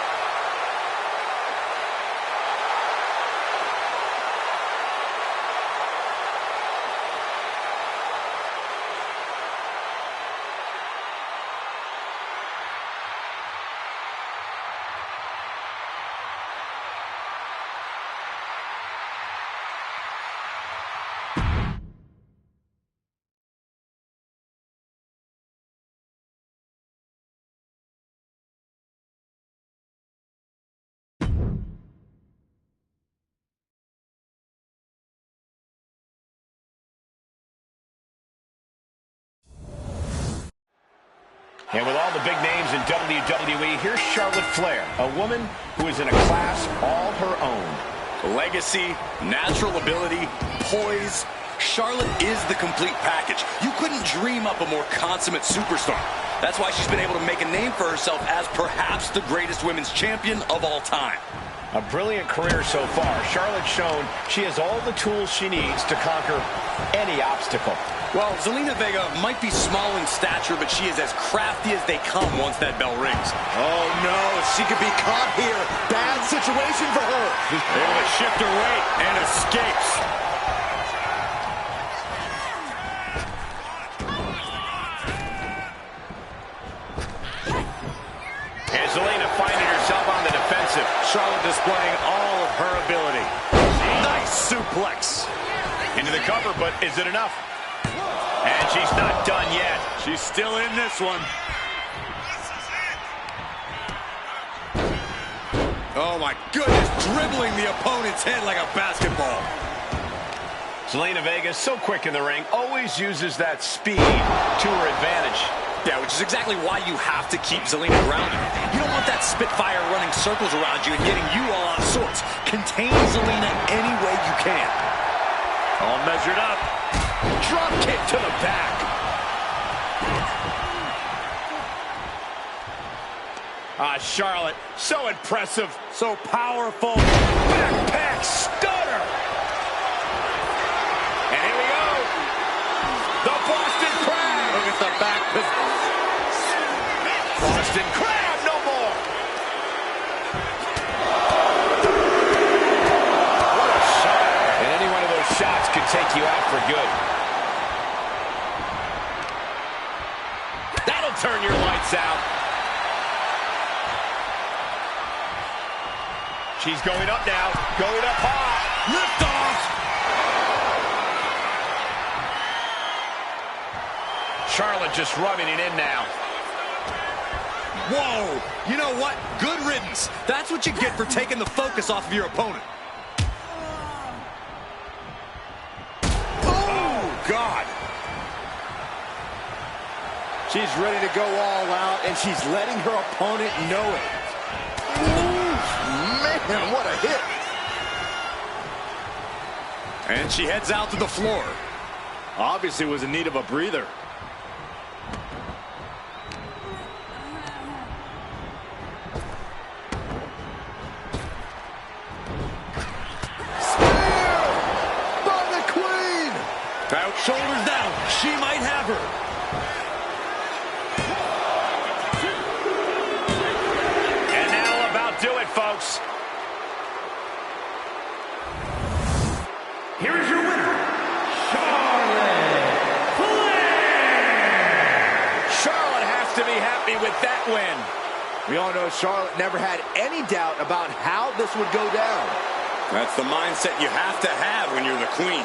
And with all the big names in WWE, here's Charlotte Flair, a woman who is in a class all her own. Legacy, natural ability, poise. Charlotte is the complete package. You couldn't dream up a more consummate superstar. That's why she's been able to make a name for herself as perhaps the greatest women's champion of all time. A brilliant career so far. Charlotte's shown she has all the tools she needs to conquer any obstacle. Well, Zelina Vega might be small in stature, but she is as crafty as they come once that bell rings. Oh no, she could be caught here. Bad situation for her. Able to shift her weight and escapes. And Zelina finding herself on the defensive. Charlotte displaying all of her ability. Nice suplex. Into the cover, but is it enough? And she's not done yet. She's still in this one. Oh my goodness, dribbling the opponent's head like a basketball. Zelina Vega, so quick in the ring, always uses that speed to her advantage. Yeah, which is exactly why you have to keep Zelina grounded. You don't want that Spitfire running circles around you and getting you all out of sorts. Contain Zelina any way you can. All measured up. Drop kick to the back. Charlotte, so impressive. So powerful. Backpack stunner. And here we go. The Boston Crab. Look at the back. Boston Crab, no more. What a shot. And any one of those shots could take you out for good. That'll turn your lights out. She's going up now, going up high. Lift off. Charlotte just rubbing it in now. Whoa. You know what? Good riddance. That's what you get for taking the focus off of your opponent. Oh, God. She's ready to go all out, and she's letting her opponent know it. Man, what a hit. And she heads out to the floor. Obviously was in need of a breather. Spear by the Queen. Out, shoulders down. She might have her. And that'll about do it, folks. Here is your winner, Charlotte Flair. Charlotte has to be happy with that win. We all know Charlotte never had any doubt about how this would go down. That's the mindset you have to have when you're the queen.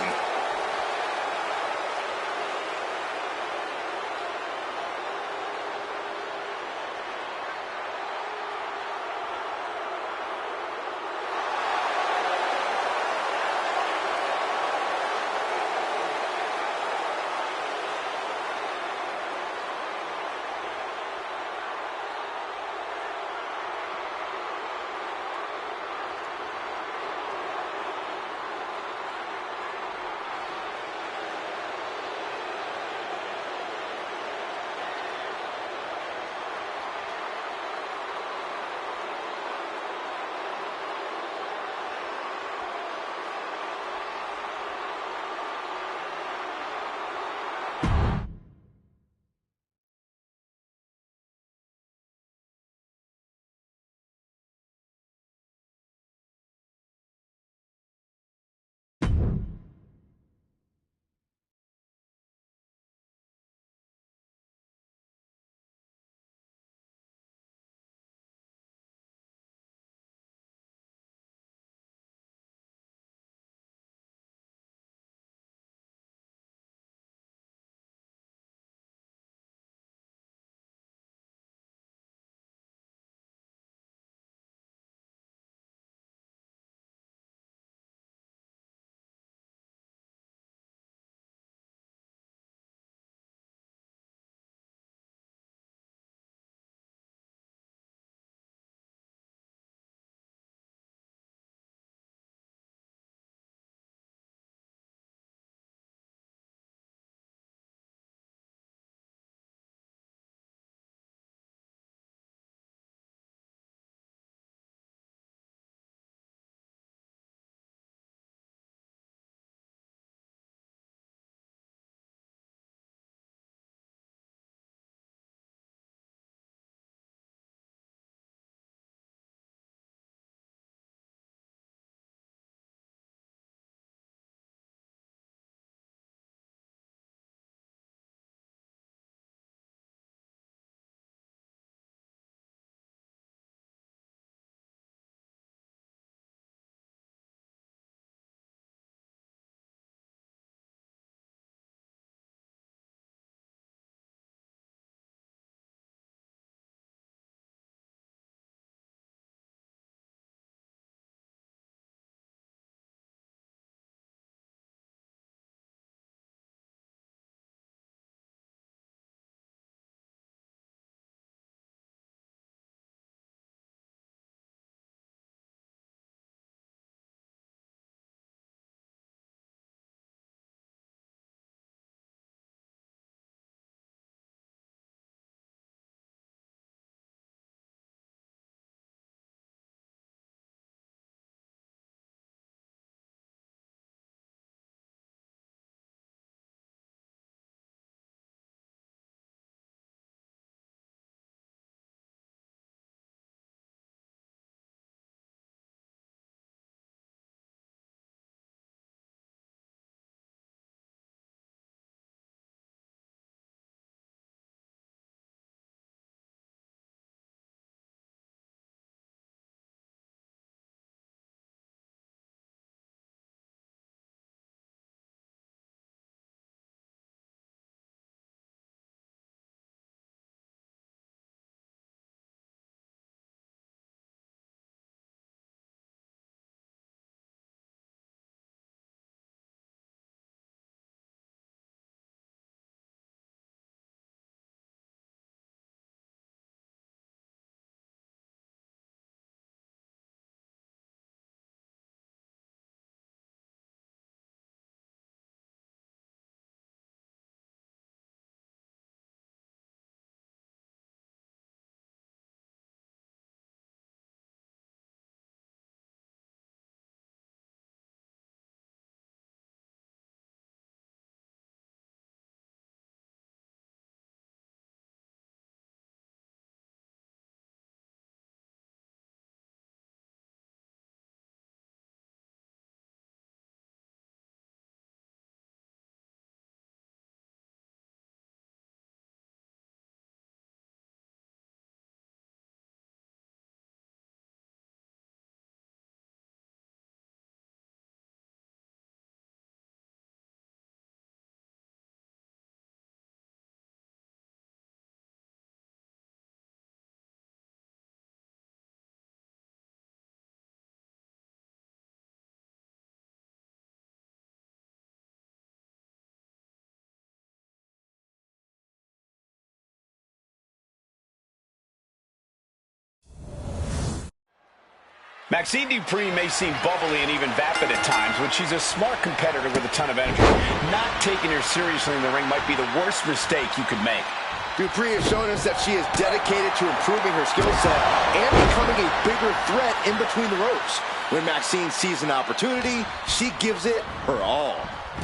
Maxine Dupree may seem bubbly and even vapid at times, but she's a smart competitor with a ton of energy. Not taking her seriously in the ring might be the worst mistake you could make. Dupree has shown us that she is dedicated to improving her skill set and becoming a bigger threat in between the ropes. When Maxine sees an opportunity, she gives it her all.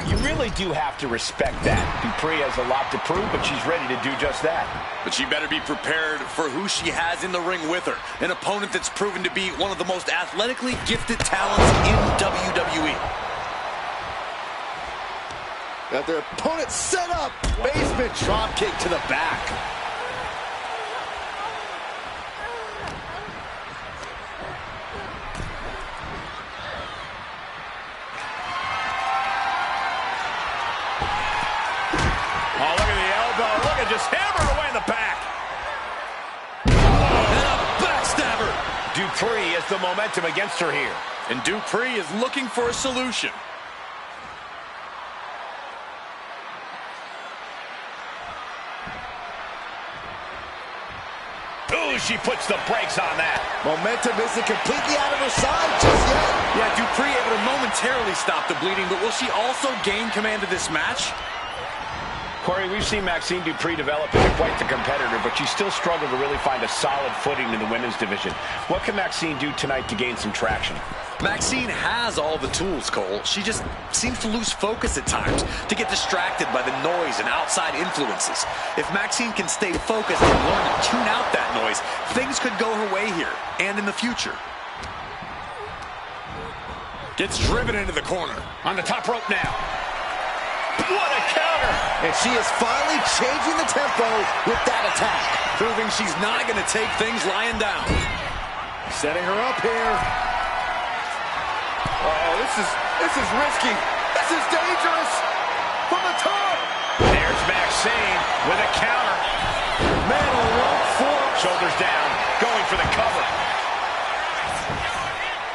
You really do have to respect that. Dupree has a lot to prove, but she's ready to do just that. But she better be prepared for who she has in the ring with her. An opponent that's proven to be one of the most athletically gifted talents in WWE. Got their opponent set up. Basement drop kick to the back. Oh, look at the elbow. Look at just hammered away in the back. And a backstabber. Dupree has the momentum against her here. And Dupree is looking for a solution. Ooh, she puts the brakes on that. Momentum isn't completely out of her side just yet. Yeah, Dupree able to momentarily stop the bleeding, but will she also gain command of this match? Corey, we've seen Maxine Dupree develop into quite the competitor, but she still struggled to really find a solid footing in the women's division. What can Maxine do tonight to gain some traction? Maxine has all the tools, Cole. She just seems to lose focus at times, to get distracted by the noise and outside influences. If Maxine can stay focused and learn to tune out that noise, things could go her way here and in the future. Gets driven into the corner. On the top rope now. What a counter! And she is finally changing the tempo with that attack. Proving she's not going to take things lying down. Setting her up here. Oh, this is risky. This is dangerous. From the top. There's Maxine with a counter. Man on the rope, forward. Shoulders down, going for the cover.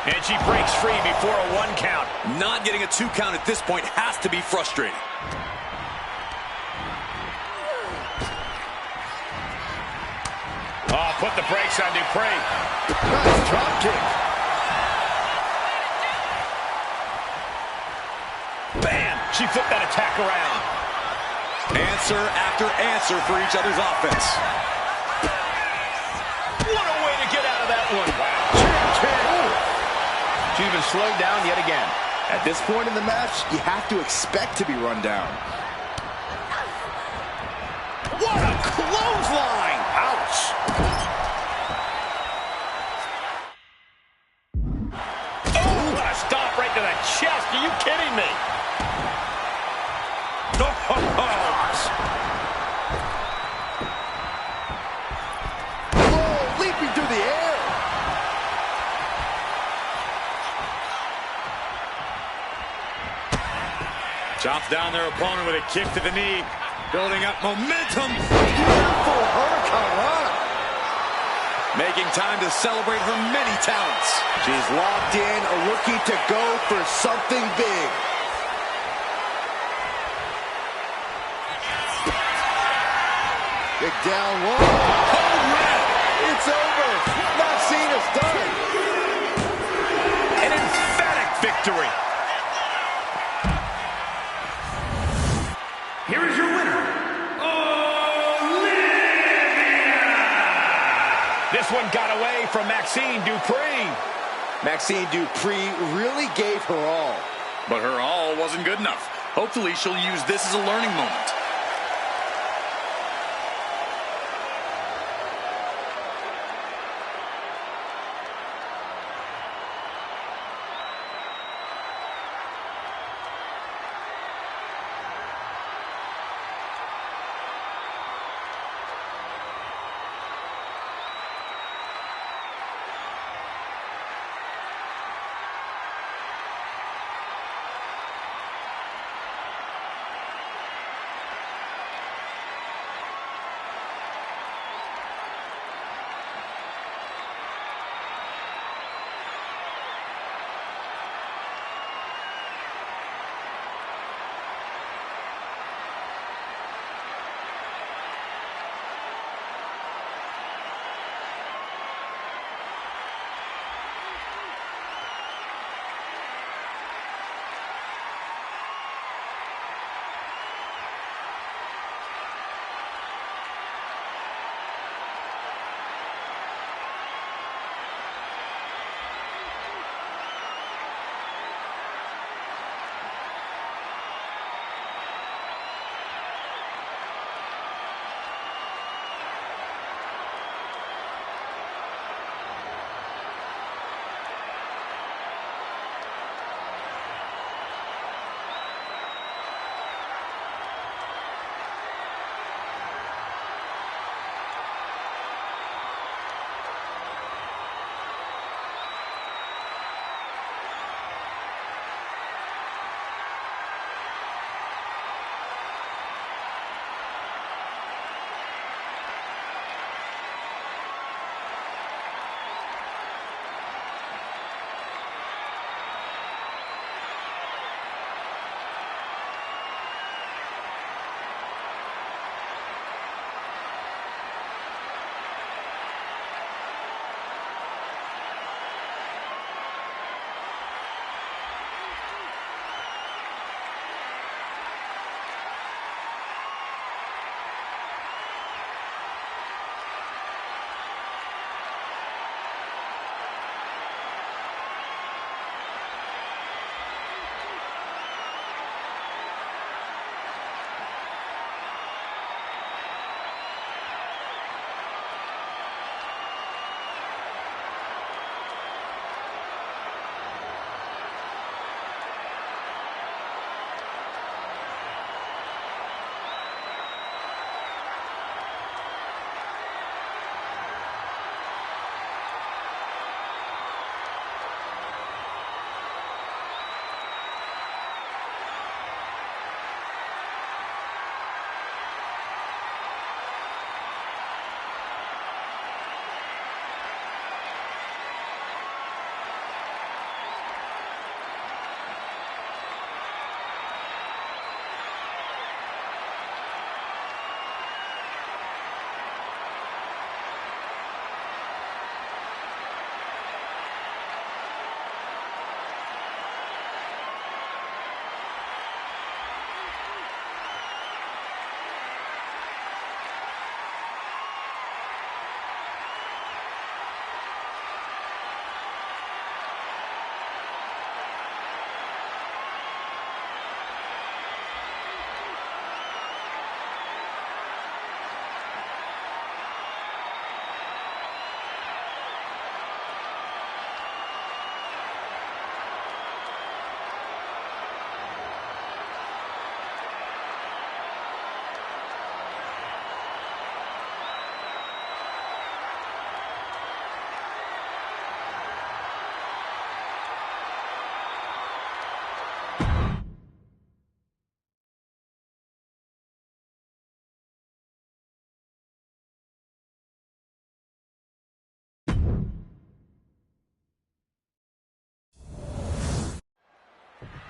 And she breaks free before a 1 count. Not getting a 2 count at this point has to be frustrating. Oh, put the brakes on Dupree. Nice drop kick. Bam! She flipped that attack around. Answer after answer for each other's offense. What a way to get out of that one. Wow. She's been slowed down yet again. At this point in the match, you have to expect to be run down. What a clothesline! Ouch! Oh, what a stop right to the chest. Are you kidding me? Whoa, leaping through the air. Chops down their opponent with a kick to the knee. Building up momentum. Beautiful hurricane. Making time to celebrate her many talents. She's locked in, looking to go for something big. Big down low. Cold red. It's over. Maxine is done. An emphatic victory. Here is your winner, Olivia! This one got away from Maxine Dupree. Maxine Dupree really gave her all. But her all wasn't good enough. Hopefully she'll use this as a learning moment.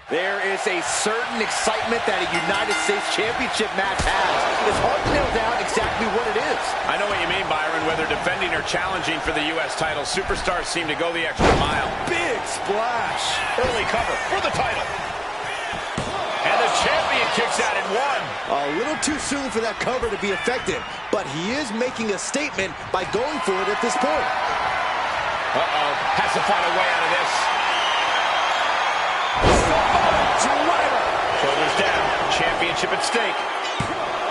There is a certain excitement that a United States Championship match has. It's hard to nail down exactly what it is. I know what you mean, Byron. Whether defending or challenging for the U.S. title, superstars seem to go the extra mile. Big splash. Early cover for the title. And the champion kicks out at one. A little too soon for that cover to be effective, but he is making a statement by going for it at this point. Uh-oh. Has to find a way out of this. Shoulders down. Championship at stake.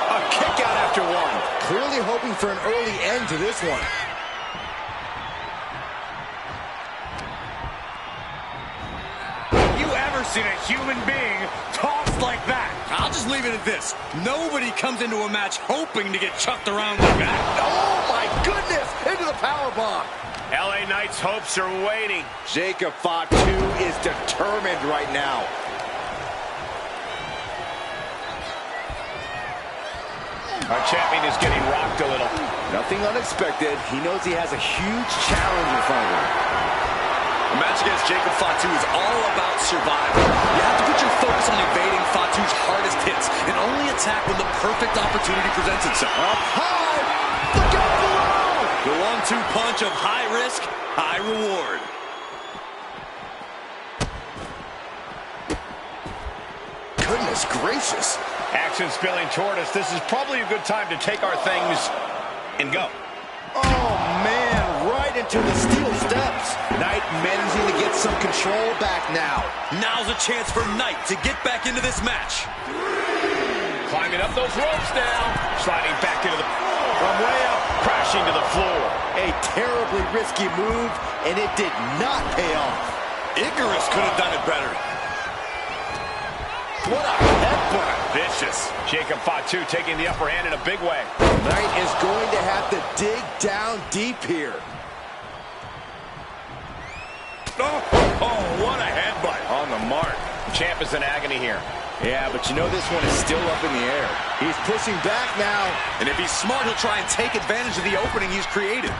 A kick out after one. Clearly hoping for an early end to this one. You ever seen a human being tossed like that? I'll just leave it at this. Nobody comes into a match hoping to get chucked around like that. Oh my goodness! Into the powerbomb. LA Knight's hopes are waiting. Jacob Fatu is determined right now. Our champion is getting rocked a little. Nothing unexpected. He knows he has a huge challenge in front of him. A match against Jacob Fatu is all about survival. You have to put your focus on evading Fatu's hardest hits and only attack when the perfect opportunity presents itself. Up high! Look out below! The 1-2 punch of high risk, high reward. Goodness gracious. Action spilling toward us. This is probably a good time to take our things and go. Oh, man, right into the steel steps. Knight managing to get some control back now. Now's a chance for Knight to get back into this match. Climbing up those ropes now. Sliding back into the... From way up, crashing to the floor. A terribly risky move, and it did not pay off. Icarus could have done it better. What a headbutt. Vicious. Jacob Fatu taking the upper hand in a big way. Knight is going to have to dig down deep here. Oh, what a headbutt. On the mark. Champ is in agony here. Yeah, but you know this one is still up in the air. He's pushing back now. And if he's smart, he'll try and take advantage of the opening he's created.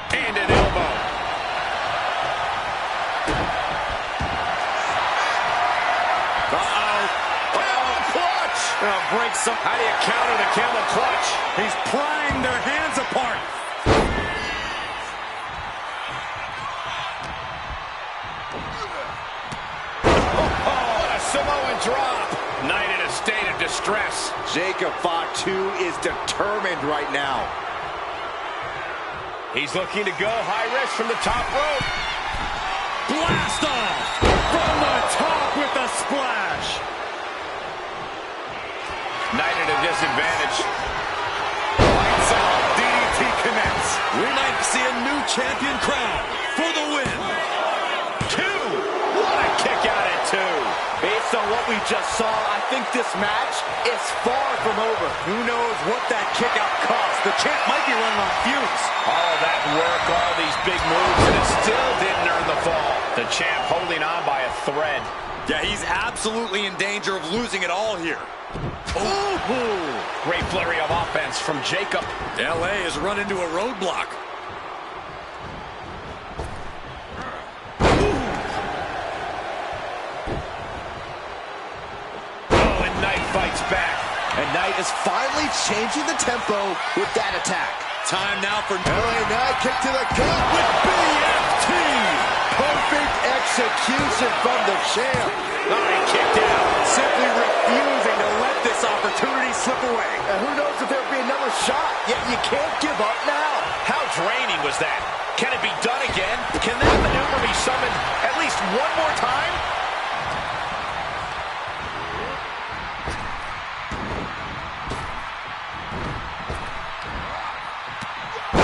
And an elbow. Break some. How do you counter the camel clutch? He's prying their hands apart. Oh, what a Samoan drop. Knight in a state of distress. Jacob Fatu is determined right now. He's looking to go high risk from the top rope. Blast off from the top with a splash. Knight at a disadvantage. Lights out. DDT connects. We might see a new champion crown for the win. Two. What a kick out at two. Based on what we just saw, I think this match is far from over. Who knows what that kick out cost? The champ might be running on fumes. All that work, all these big moves, and it still didn't earn the fall. The champ holding on by a thread. Yeah, he's absolutely in danger of losing it all here. Ooh. Great flurry of offense from Jacob. LA has run into a roadblock. Oh, and Knight fights back. And Knight is finally changing the tempo with that attack. Time now for LA Knight kick to the gut with BFT. Perfect execution from the champ. Knight kicked out. simply refusing to let this opportunity slip away. And who knows if there'll be another shot, yet you can't give up now. How draining was that? Can it be done again? Can that maneuver be summoned at least one more time?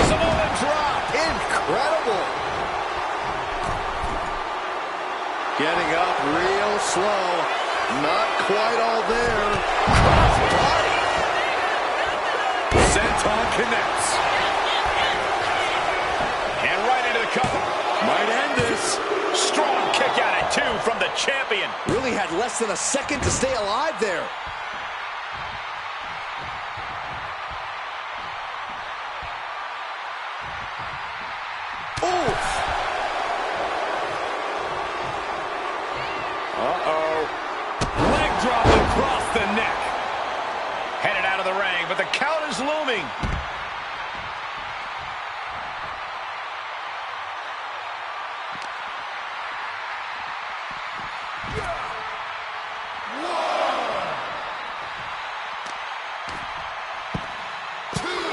Samoa drop. Incredible. Getting up real slow. Not quite all there. Cross body. Senton connects. And right into the cover. Might end this. Strong kick out at 2 from the champion. Really had less than a second to stay alive there. Uh-oh. Leg drop across the neck. Headed out of the ring, but the count is looming.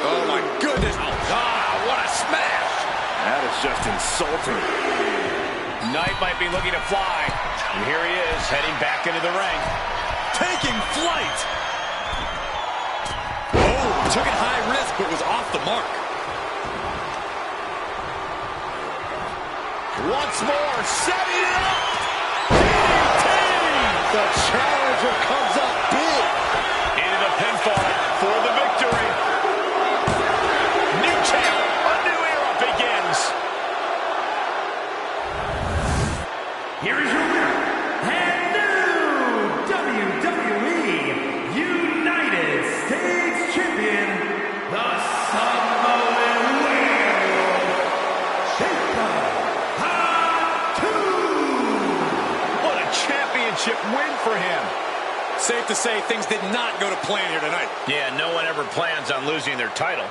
Oh, my goodness. Ah, what a smash. That is just insulting. Knight might be looking to fly. And here he is, heading back into the ring. Taking flight. Oh, took it high risk, but was off the mark. Once more, setting it up. The challenger comes up big. Into the pinfall for the victory. New champ, a new era begins. Here is your winner, and new WWE United States Champion, the Samoan Werewolf, Shayna Baszler. What a championship win for him. Safe to say things did not go to plan here tonight. Yeah, no one ever plans on losing their title.